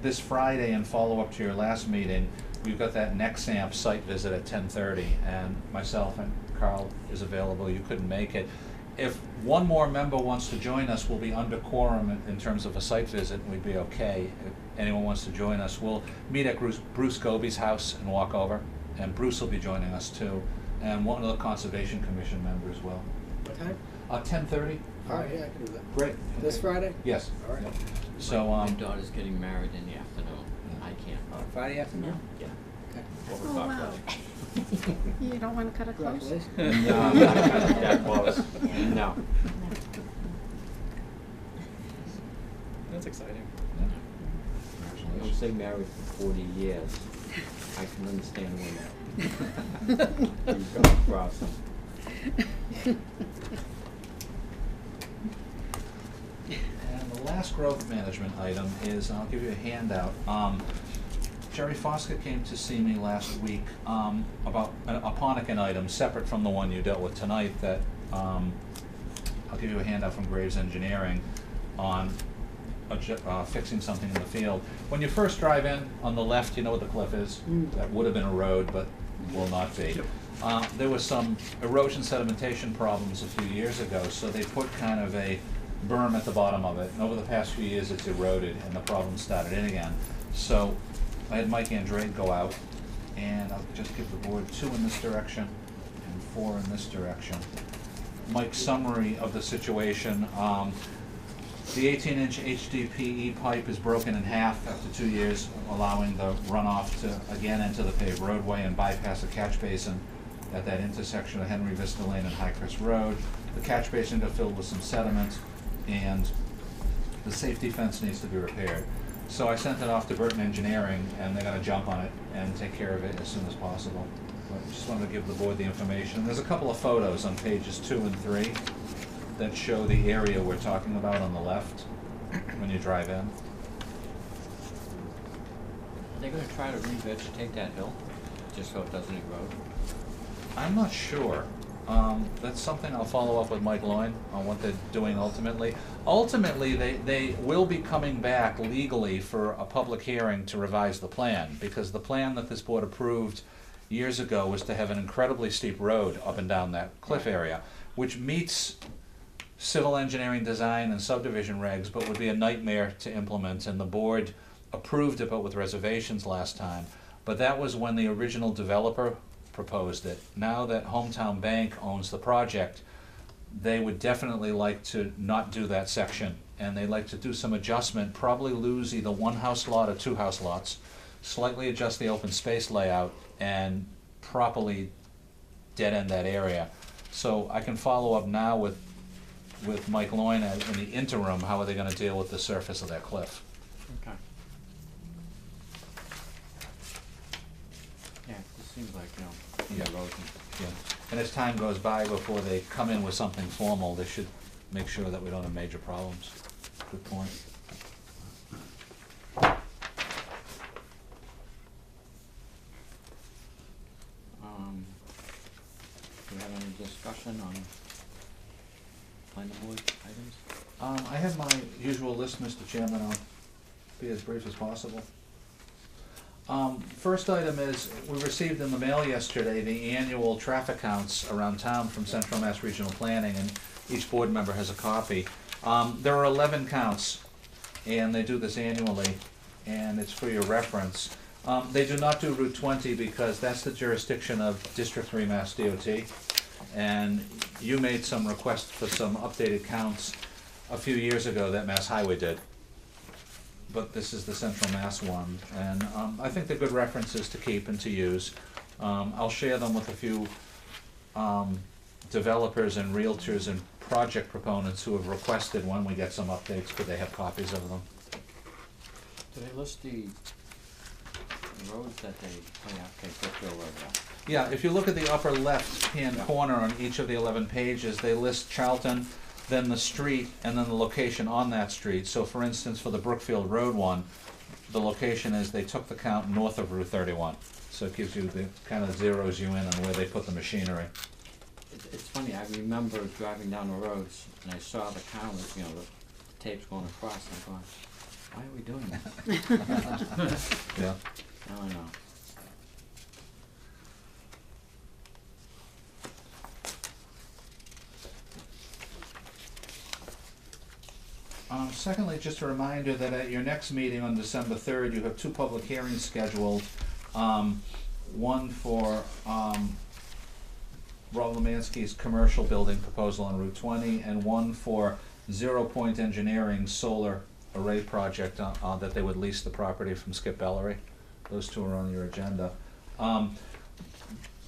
This Friday, in follow-up to your last meeting, we've got that Nexamp site visit at 10:30, and myself and Carl is available. You couldn't make it. If one more member wants to join us, we'll be under quorum in terms of a site visit, and we'd be okay. If anyone wants to join us, we'll meet at Bruce Goby's house and walk over, and Bruce will be joining us too, and one of the Conservation Commission members will.
What time?
10:30?
All right, yeah, I can do that.
Great.
This
Okay.
Friday?
Yes.
All right.
Yep. So,
My daughter's getting married in the afternoon. I can't.
Friday afternoon?
Yeah.
Okay.
4
Oh,
o'clock
wow.
Friday.
You don't want to cut it close?
Congratulations.
No, I'm not cutting that close. No.
That's exciting.
I don't say married for 40 years. I can understand when that you go across them.
And the last growth management item is, I'll give you a handout. Jerry Foskett came to see me last week about a Ponican item separate from the one you dealt with tonight that I'll give you a handout from Graves Engineering on fixing something in the field. When you first drive in, on the left, you know what the cliff is? That would have been a road, but will not be. There was some erosion sedimentation problems a few years ago, so they put kind of a berm at the bottom of it, and over the past few years it's eroded and the problem started in again. So I had Mike Andrade go out, and I'll just give the board 2 in this direction and 4 in this direction. Mike's summary of the situation, the 18-inch HDPE pipe is broken in half after 2 years, allowing the runoff to again enter the paved roadway and bypass a catch basin at that intersection of Henry Vista Lane and Highcrest Road. The catch basin got filled with some sediment, and the safety fence needs to be repaired. So I sent it off to Burton Engineering, and they're gonna jump on it and take care of it as soon as possible. But just wanted to give the board the information. There's a couple of photos on pages 2 and 3 that show the area we're talking about on the left when you drive in.
They're gonna try to revegetate that hill, just so it doesn't erode.
I'm not sure. That's something I'll follow up with Mike Loyne on what they're doing ultimately. Ultimately, they will be coming back legally for a public hearing to revise the plan, because the plan that this board approved years ago was to have an incredibly steep road up and down that cliff area, which meets civil engineering design and subdivision regs, but would be a nightmare to implement, and the board approved it, but with reservations last time. But that was when the original developer proposed it. Now that Hometown Bank owns the project, they would definitely like to not do that section, and they'd like to do some adjustment, probably lose either 1 house lot or 2 house lots, slightly adjust the open space layout, and properly dead end that area. So I can follow up now with Mike Loyne in the interim, how are they gonna deal with the surface of that cliff?
Okay. Yeah, it seems like,
Yeah.
erosion.
Yeah. And as time goes by, before they come in with something formal, they should make sure that we don't have major problems. Good point.
Do we have any discussion on planning board items?
I have my usual list, Mr. Chairman. I'll be as brief as possible. First item is, we received in the mail yesterday the annual traffic counts around town from Central Mass Regional Planning, and each board member has a copy. There are 11 counts, and they do this annually, and it's for your reference. They do not do Route 20 because that's the jurisdiction of District 3 Mass DOT, and you made some requests for some updated counts a few years ago that Mass Highway did. But this is the Central Mass one, and I think they're good references to keep and to use. I'll share them with a few developers and realtors and project proponents who have requested when we get some updates, could they have copies of them.
Do they list the roads that they, oh yeah, okay, Brookfield Road, yeah.
Yeah, if you look at the upper left-hand corner on each of the 11 pages, they list Charlton, then the street, and then the location on that street. So for instance, for the Brookfield Road one, the location is, they took the count north of Route 31. So it gives you the, kind of zeroes you in on where they put the machinery.
It's funny, I remember driving down the roads and I saw the counters, the tapes going across, and I'm going, why are we doing that?
Yeah.
I don't know.
Secondly, just a reminder that at your next meeting on December 3rd, you have 2 public hearings scheduled. One for Rob Lemansky's commercial building proposal on Route 20, and one for 0 Point Engineering's solar array project that they would lease the property from Skip Ellery. Those 2 are on your agenda.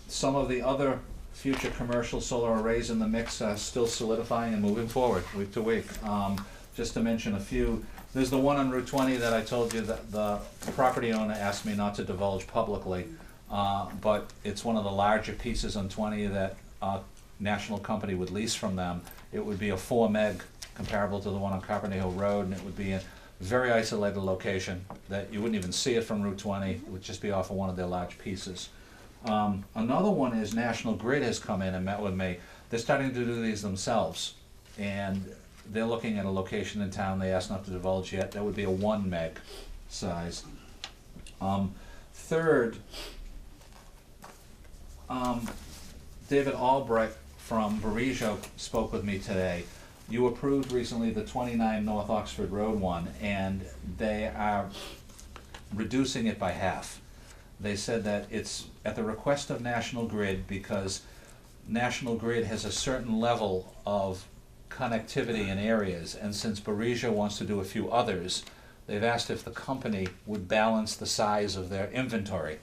Some of the other future commercial solar arrays in the mix are still solidifying and moving forward week to week. Just to mention a few, there's the one on Route 20 that I told you that the property owner asked me not to divulge publicly, but it's one of the larger pieces on 20 that a national company would lease from them. It would be a 4 meg comparable to the one on Carpenter Hill Road, and it would be very isolated location that you wouldn't even see it from Route 20. It would just be off of one of their large pieces. Another one is National Grid has come in and met with me. They're starting to do these themselves, and they're looking at a location in town they asked not to divulge yet. That would be a 1 meg size. Third, David Albrecht from Barijo spoke with me today. You approved recently the 29 North Oxford Road one, and they are reducing it by half. They said that it's at the request of National Grid because National Grid has a certain level of connectivity in areas, and since Barijo wants to do a few others, they've asked if the company would balance the size of their inventory.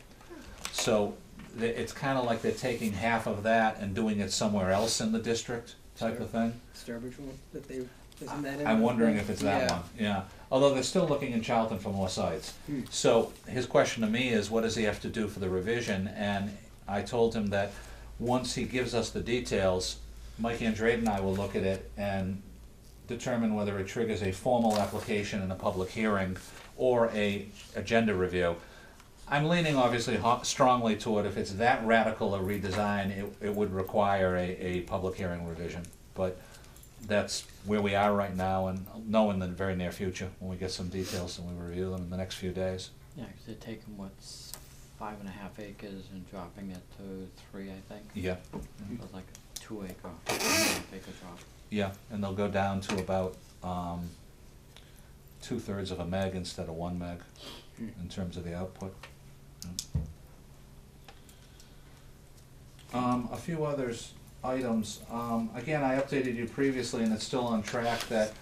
So it's kind of like they're taking half of that and doing it somewhere else in the district type of thing.
Sturbridge one that they, isn't that in?
I'm
the-
wondering if it's that
Yeah.
one, yeah. Although they're still looking in Charlton for more sites. So his question to me is, what does he have to do for the revision? And I told him that once he gives us the details, Mike Andrade and I will look at it and determine whether it triggers a formal application in a public hearing or a agenda review. I'm leaning obviously strongly toward if it's that radical a redesign, it would require a public hearing revision. But that's where we are right now, and know in the very near future when we get some details and we review them in the next few days.
Yeah, 'cause they're taking, 5.5 acres and dropping it to 3, I think.
Yeah.
So it's like a 2 acre, 1.5 acre drop.
Yeah, and they'll go down to about 2/3 of a meg instead of 1 meg in terms of the output. A few others items. Again, I updated you previously, and it's still on track that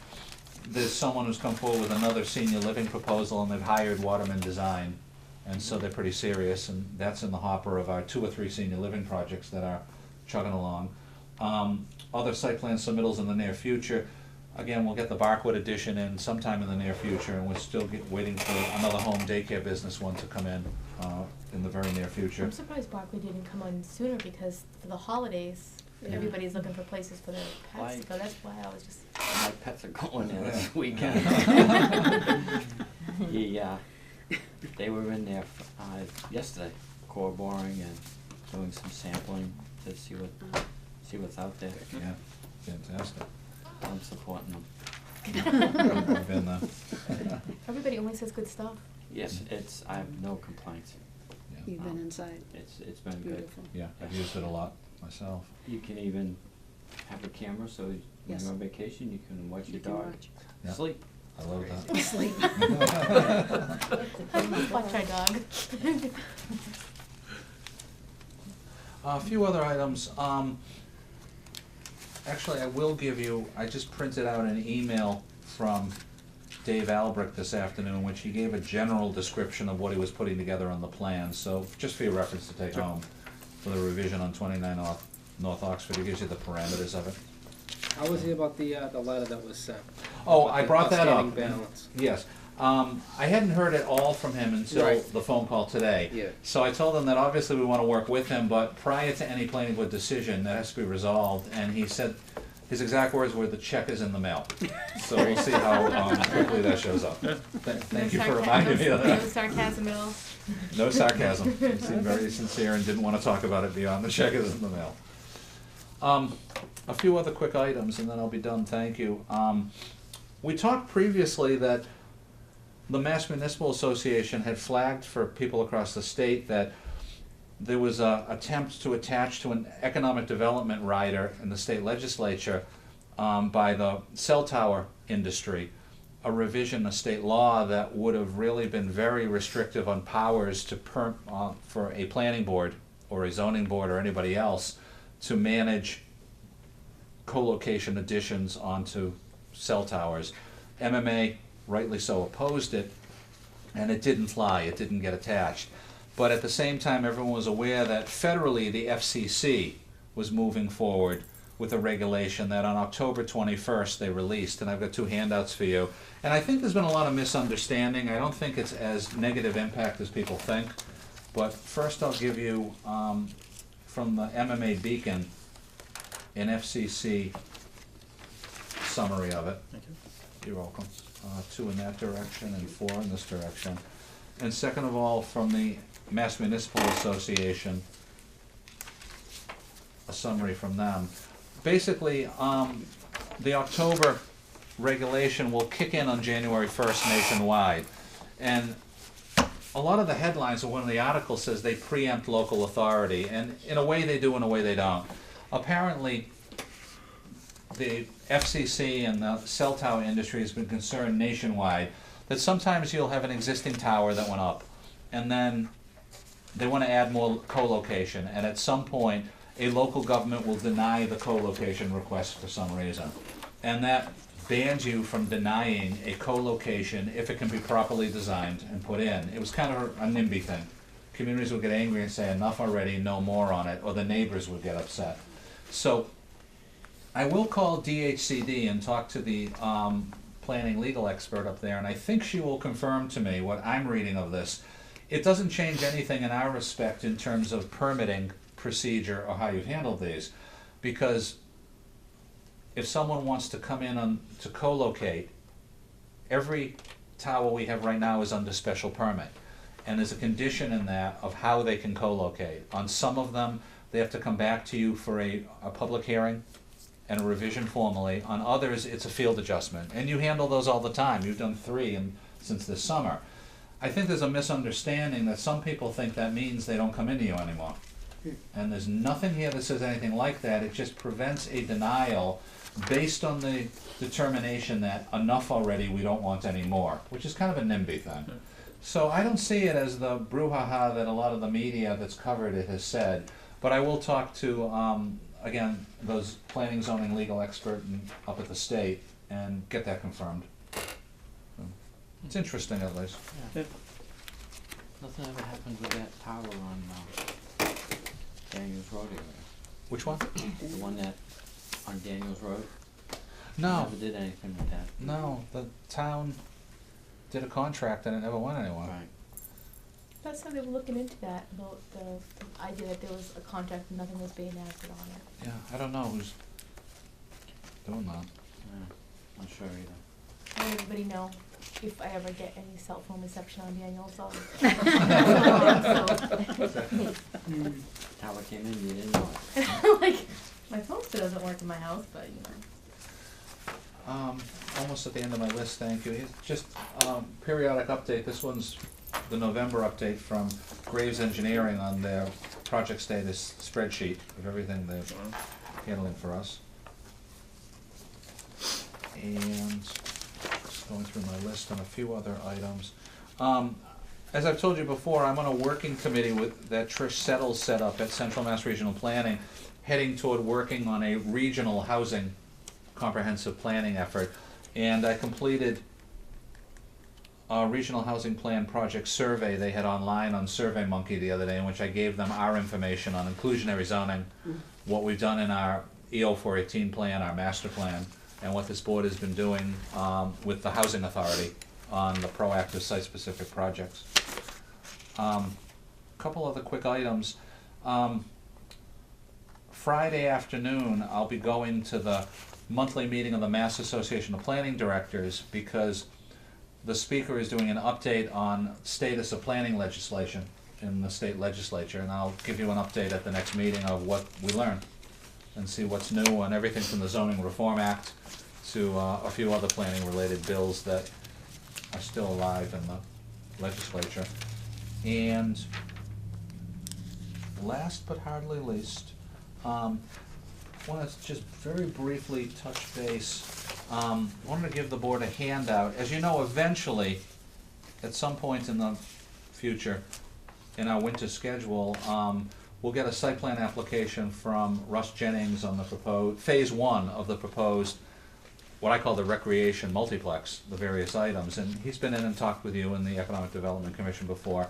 there's someone who's come forward with another senior living proposal, and they've hired Waterman Design, and so they're pretty serious, and that's in the hopper of our 2 or 3 senior living projects that are chugging along. Other site plan submittals in the near future. Again, we'll get the Barkwood addition in sometime in the near future, and we're still waiting for another home daycare business one to come in the very near future.
I'm surprised Barkley didn't come on sooner because for the holidays,
Yeah.
everybody's looking for places for their pets to
Why-
go. That's why I was just.
My pets are going there this
Yeah.
weekend. They were in there yesterday, core boring and doing some sampling to see what's out there.
Yeah, fantastic.
I'm supporting them.
I've been there.
Everybody only says good stuff.
Yes, I have no complaints.
You've been inside.
It's been good.
Beautiful.
Yeah, I've used it a lot myself.
You can even have a camera, so when
Yes.
you're on vacation, you can watch
You
your
can
dog
watch.
Yeah.
sleep.
I love that.
Sleep.
Watch our dog.
A few other items. Actually, I will give you, I just printed out an email from Dave Albrecht this afternoon, in which he gave a general description of what he was putting together on the plan. So just for your reference to take home for the revision on 29 North Oxford, it gives you the parameters of it.
How was he about the letter that was sent?
Oh,
About
I
the
brought that up.
outstanding balance?
Yes. I hadn't heard at all from him until
Right.
the phone call today.
Yeah.
So I told him that obviously we want to work with him, but prior to any planning board decision, that has to be resolved. And he said, his exact words were, "The check is in the mail." So we'll see how quickly that shows up. Thank you for reminding me of
No
that.
sarcasm at all.
No sarcasm. He seemed very sincere and didn't want to talk about it beyond the check is in the mail. A few other quick items, and then I'll be done, thank you. We talked previously that the Mass Municipal Association had flagged for people across the state that there was a attempt to attach to an economic development rider in the state legislature by the cell tower industry, a revision of state law that would have really been very restrictive on powers to for a planning board or a zoning board or anybody else to manage co-location additions onto cell towers. MMA, rightly so, opposed it, and it didn't fly, it didn't get attached. But at the same time, everyone was aware that federally the FCC was moving forward with a regulation that on October 21st they released, and I've got 2 handouts for you. And I think there's been a lot of misunderstanding. I don't think it's as negative impact as people think. But first I'll give you, from the MMA Beacon, an FCC summary of it. You're welcome. 2 in that direction and 4 in this direction. And second of all, from the Mass Municipal Association, a summary from them. Basically, the October regulation will kick in on January 1st nationwide. And a lot of the headlines of one of the articles says they preempt local authority, and in a way they do, in a way they don't. Apparently, the FCC and the cell tower industry has been concerned nationwide that sometimes you'll have an existing tower that went up, and then they want to add more co-location, and at some point, a local government will deny the co-location request for some reason. And that bans you from denying a co-location if it can be properly designed and put in. It was kind of a NIMBY thing. Communities would get angry and say, enough already, no more on it, or the neighbors would get upset. So I will call DHCD and talk to the planning legal expert up there, and I think she will confirm to me what I'm reading of this. It doesn't change anything in our respect in terms of permitting procedure or how you've handled these, because if someone wants to come in to co-locate, every tower we have right now is under special permit. And there's a condition in that of how they can co-locate. On some of them, they have to come back to you for a public hearing and a revision formally. On others, it's a field adjustment. And you handle those all the time. You've done 3 since this summer. I think there's a misunderstanding that some people think that means they don't come into you anymore. And there's nothing here that says anything like that. It just prevents a denial based on the determination that enough already, we don't want any more, which is kind of a NIMBY thing. So I don't see it as the brouhaha that a lot of the media that's covered it has said, but I will talk to, again, those planning, zoning, legal expert up at the state and get that confirmed. So, it's interesting at least.
Yeah. Nothing ever happened with that tower on Daniels Road area.
Which one?
The one that on Daniels Road?
No.
Never did anything with that.
No, the town did a contract and it never went anywhere.
Right.
Last time they were looking into that, about the idea that there was a contract and nothing was being acted on it.
Yeah, I don't know who's doing that.
Yeah, not sure either.
I want everybody know if I ever get any cell phone reception on Daniel's, I'll.
Tower came in, you didn't know it.
Like, my phone still doesn't work in my house, but you know.
Almost at the end of my list, thank you. It's just periodic update. This one's the November update from Graves Engineering on their project status spreadsheet of everything they're handling for us. And just going through my list on a few other items. As I've told you before, I'm on a working committee that Trish Settles set up at Central Mass Regional Planning, heading toward working on a regional housing comprehensive planning effort. And I completed a regional housing plan project survey they had online on SurveyMonkey the other day, in which I gave them our information on inclusionary zoning, what we've done in our EO 418 plan, our master plan, and what this board has been doing with the Housing Authority on the proactive site-specific projects. Couple other quick items. Friday afternoon, I'll be going to the monthly meeting of the Mass Association of Planning Directors because the speaker is doing an update on status of planning legislation in the state legislature, and I'll give you an update at the next meeting of what we learned and see what's new on everything from the Zoning Reform Act to a few other planning-related bills that are still alive in the legislature. And last but hardly least, I want to just very briefly touch base. Wanted to give the board a handout. As you know, eventually, at some point in the future, in our winter schedule, we'll get a site plan application from Russ Jennings on the proposed, phase 1 of the proposed, what I call the recreation multiplex, the various items. And he's been in and talked with you in the Economic Development Commission before.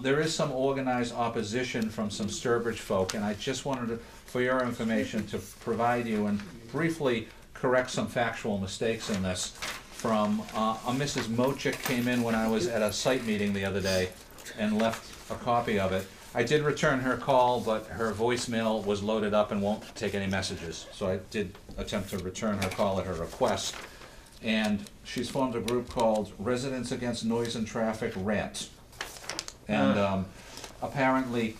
There is some organized opposition from some Sturbridge folk, and I just wanted to, for your information, to provide you and briefly correct some factual mistakes in this. From a Mrs. Mochik came in when I was at a site meeting the other day and left a copy of it. I did return her call, but her voicemail was loaded up and won't take any messages. So I did attempt to return her call at her request. and she's formed a group called Residents Against Noise and Traffic Rant. And apparently,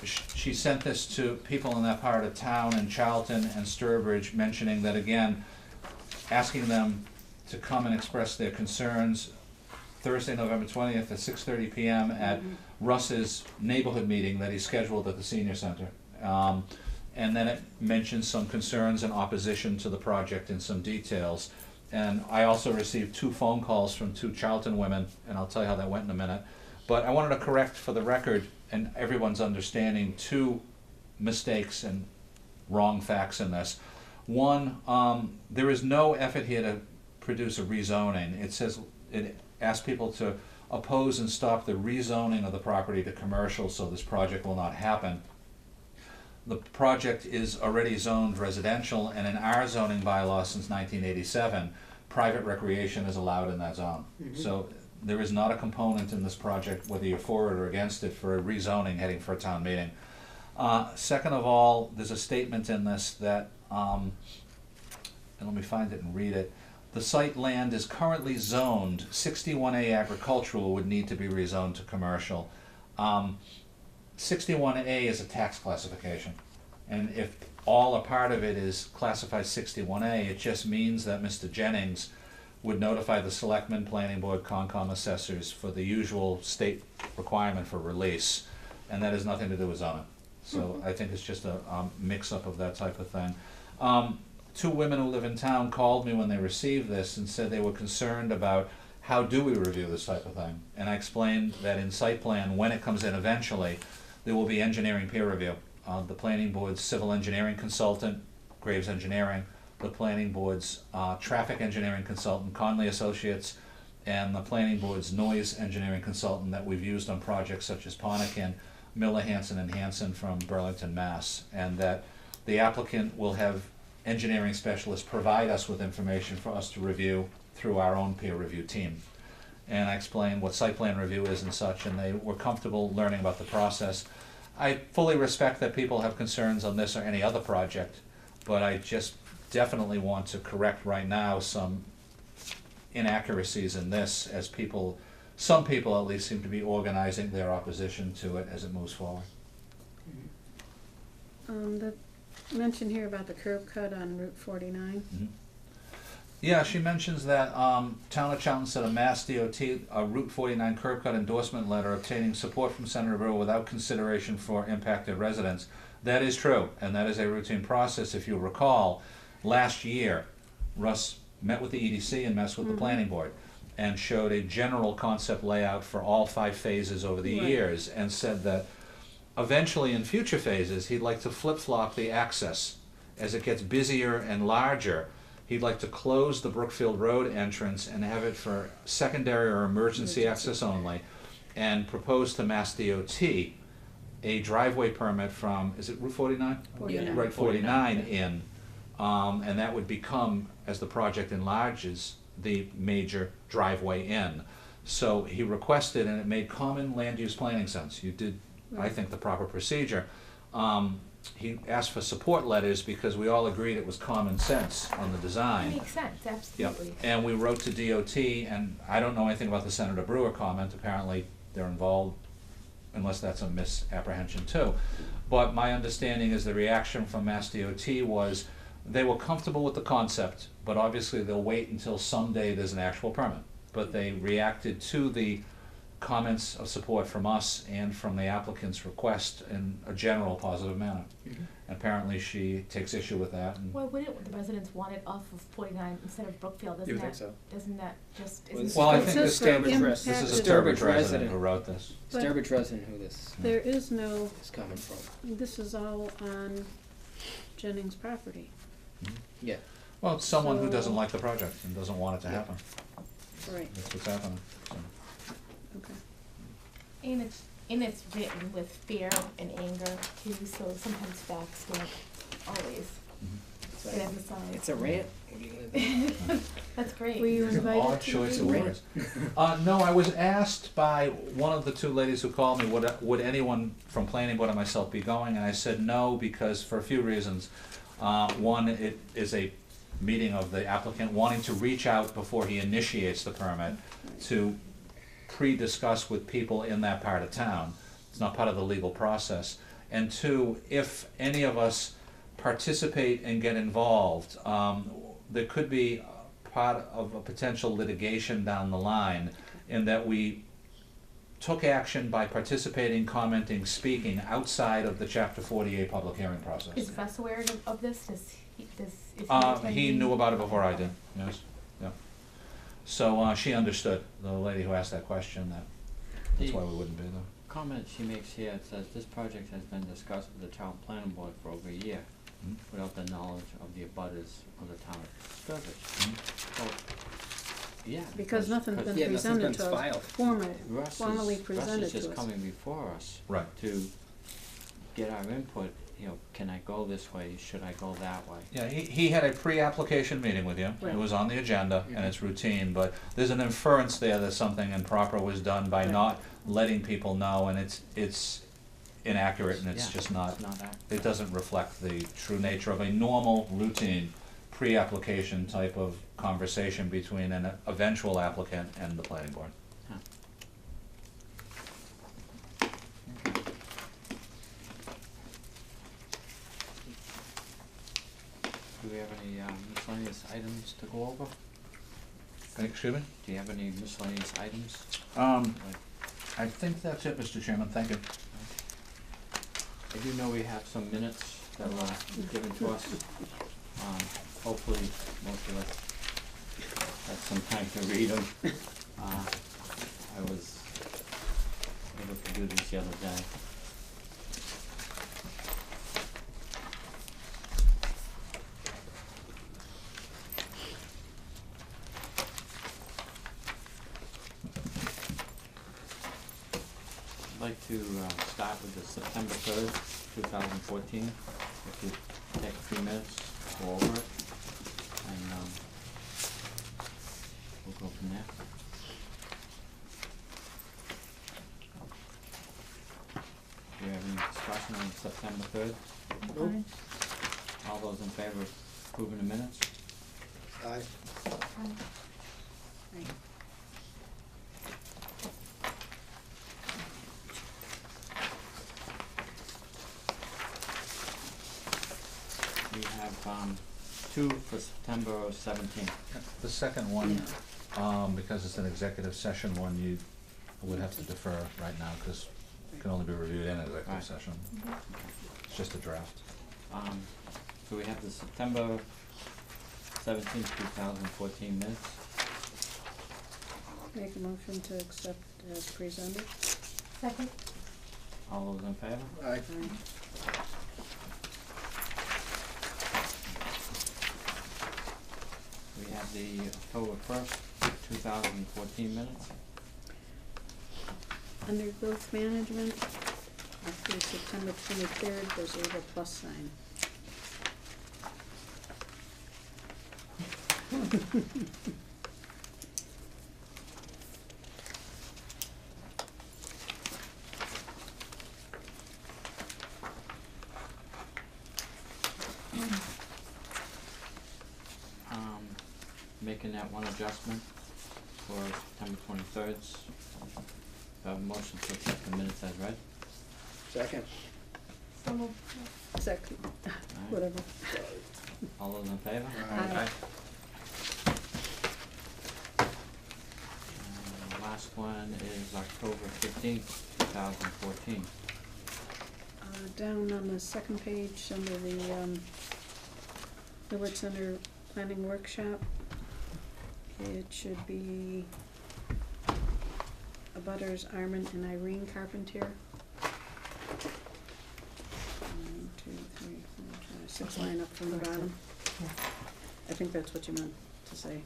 she sent this to people in that part of town, in Charlton and Sturbridge, mentioning that again, asking them to come and express their concerns Thursday, November 20th at 6:30 p.m. at Russ's neighborhood meeting that he scheduled at the senior center. And then it mentions some concerns and opposition to the project in some details. And I also received 2 phone calls from 2 Charlton women, and I'll tell you how that went in a minute. But I wanted to correct for the record and everyone's understanding 2 mistakes and wrong facts in this. One, there is no effort here to produce a rezoning. It says, it asks people to oppose and stop the rezoning of the property to commercial so this project will not happen. The project is already zoned residential, and in our zoning bylaw since 1987, private recreation is allowed in that zone. So there is not a component in this project, whether you're for it or against it, for a rezoning heading for a town meeting. Second of all, there's a statement in this that, and let me find it and read it. The site land is currently zoned 61A agricultural, would need to be rezoned to commercial. 61A is a tax classification, and if all or part of it is classified 61A, it just means that Mr. Jennings would notify the selectmen, planning board, Concom assessors for the usual state requirement for release, and that has nothing to do with zoning. So I think it's just a mix-up of that type of thing. 2 women who live in town called me when they received this and said they were concerned about how do we review this type of thing. And I explained that in site plan, when it comes in eventually, there will be engineering peer review. The planning board's civil engineering consultant, Graves Engineering, the planning board's traffic engineering consultant, Conley Associates, and the planning board's noise engineering consultant that we've used on projects such as Ponacan, Miller, Hanson, and Hanson from Burlington, Mass. And that the applicant will have engineering specialists provide us with information for us to review through our own peer review team. And I explained what site plan review is and such, and they were comfortable learning about the process. I fully respect that people have concerns on this or any other project, but I just definitely want to correct right now some inaccuracies in this, as people, some people at least, seem to be organizing their opposition to it as it moves forward.
The mention here about the curb cut on Route 49.
Yeah, she mentions that Town of Charlton sent a Mass DOT a Route 49 curb cut endorsement letter obtaining support from Senator Brewer without consideration for impacted residents. That is true, and that is a routine process. If you recall, last year, Russ met with the EDC and met with the planning board and showed a general concept layout for all 5 phases over the years, and said that eventually in future phases he'd like to flip-flop the access. As it gets busier and larger, he'd like to close the Brookfield Road entrance and have it for secondary or emergency access only, and propose to Mass DOT a driveway permit from, is it Route 49?
49.
Right, 49 in, and that would become, as the project enlarges, the major driveway in. So he requested, and it made common land use planning sense. You did, I think, the proper procedure. He asked for support letters because we all agreed it was common sense on the design.
It makes sense, absolutely.
Yep. And we wrote to DOT, and I don't know anything about the Senator Brewer comment. Apparently they're involved, unless that's a misapprehension too. But my understanding is the reaction from Mass DOT was they were comfortable with the concept, but obviously they'll wait until someday there's an actual permit. But they reacted to the comments of support from us and from the applicant's request in a general positive manner. And apparently she takes issue with that. And
Why wouldn't the residents want it off of 49 instead of Brookfield?
You would think so.
Doesn't that just,
Well,
isn't
well, I
It
think
says
the
for
Sturbridge
impact-
this is a
Sturbridge
Sturbridge resident
resident.
who wrote this.
But-
Sturbridge resident who this
There is no,
is coming from.
this is all on Jennings' property.
Yeah.
Well, it's someone who
So-
doesn't like the project and doesn't want it to happen.
Right,
That's what's happening. So.
okay.
and it's written with fear and anger too, so sometimes facts don't always
It's
get
a,
emphasized.
it's a rant. What are you gonna do?
That's great.
Were you
It's an
invited
odd
to
choice
the
of
meeting?
words. No, I was asked by one of the 2 ladies who called me, would anyone from planning board and myself be going? And I said no, because for a few reasons. One, it is a meeting of the applicant wanting to reach out before he initiates the permit to pre-discuss with people in that part of town. It's not part of the legal process. And two, if any of us participate and get involved, there could be part of a potential litigation down the line in that we took action by participating, commenting, speaking outside of the Chapter 48 public hearing process.
Is Gus aware of this? Is he
He
attending?
knew about it before I did, yes, yeah. So, she understood, the lady who asked that question, that's why we wouldn't be there.
Comment she makes here, it says, this project has been discussed with the town planning board for over a year, without the knowledge of the abutters of the town of Sturbridge. Well, yeah.
Because nothing's been
Yeah, nothing's
presented
been
to us,
filed.
formally presented
Russ is
to
just
us.
coming before us.
Right.
To get our input, you know, can I go this way, should I go that way?
Yeah, he had a pre-application meeting with you,
Right.
it was on the agenda, and it's routine, but there's an inference there that something improper was done by
Right.
not letting people know, and it's inaccurate, and it's
Yeah,
just not,
it's not accurate.
it doesn't reflect the true nature of a normal, routine, pre-application type of conversation between an eventual applicant and the planning board.
Huh. Do we have any miscellaneous items to go over?
Excuse me?
Do you have any miscellaneous items? Like,
I think that's it, Mr. Chairman, thank you.
I do know we have some minutes that were given to us. Hopefully, most of us had some time to read them. I was able to do this the other day. I'd like to start with the September 3rd, 2014. If you take a few minutes, go over it, and we'll go from there. Do you have any discussion on September 3rd?
Fine.
All those in favor of approving the minutes?
Aye.
Right.
We have two for September 17th.
The second one, because it's an executive session one, you would have to defer right now, because it can only be reviewed in executive
Right.
session. It's just a draft.
So we have the September 17th, 2014 minutes.
Make a motion to accept as presented.
Second?
All those in favor?
Aye.
We have the October 1st, 2014 minutes.
Under growth management, after September 23rd, there's a little plus sign.
Making that one adjustment for September 23rd's. Motion to accept the minutes as read.
Second.
So moved.
Second, whatever.
All those in favor?
Aye.
The last one is October 15th, 2014.
Down on the second page, under the Millward Center Planning Workshop, it should be abutters Armin and Irene Carpentier. 1, 2, 3, 4, 5, 6 line up from the bottom. I think that's what you meant to say.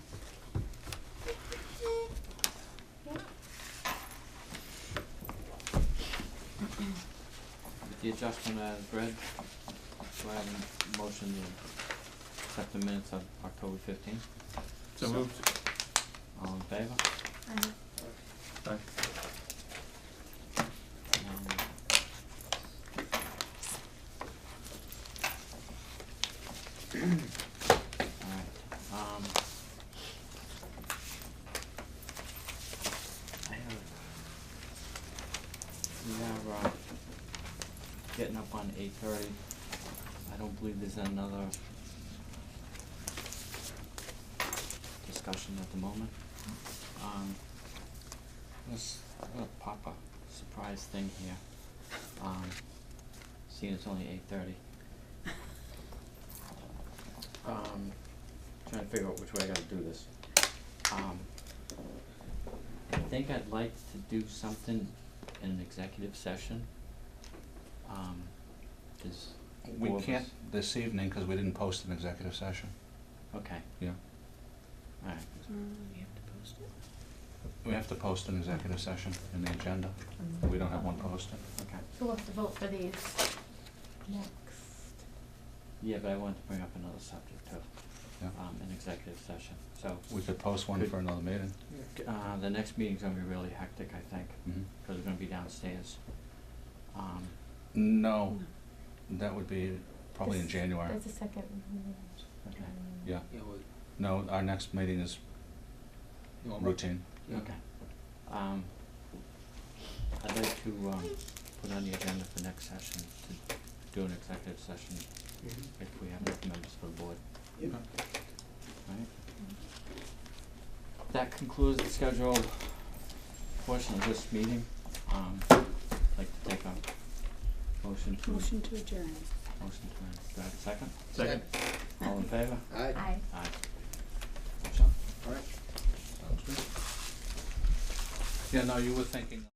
With the adjustment as read, do I have a motion to accept the minutes of October 15th?
So moved.
All in favor?
Aye.
Alright. on 8:30. I don't believe there's another discussion at the moment. I'm gonna pop a surprise thing here. Seeing it's only 8:30. Trying to figure out which way I gotta do this. I think I'd like to do something in an executive session. Is
We
four of
can't
us-
this evening because we didn't post an executive session.
Okay,
Yeah.
alright.
You have to post it.
We have to post an executive session in the agenda. We don't have one posted.
Okay.
Who wants to vote for these next?
Yeah, but I wanted to bring up another subject too,
Yeah.
in executive session, so.
We could post one
Could-
for another meeting.
The next meeting's gonna be really hectic, I think,
Mhm.
cause we're gonna be downstairs.
No, that would be probably in
This-
January.
There's a second.
Okay.
Yeah.
Yeah, well,
No, our next meeting is
normal.
routine.
Yeah.
Okay. I'd like to, put on the agenda for next session to do an executive session
Mhm.
if we have enough members for the board.
Yeah.
Right? That concludes the scheduled portion of this meeting. I'd like to take a motion to.
Motion to adjourn.
Motion to, do I have a second?
Second.
All in favor?
Aye.
Aye.
Aye.
All right.
Sounds good. Yeah, no, you were thinking.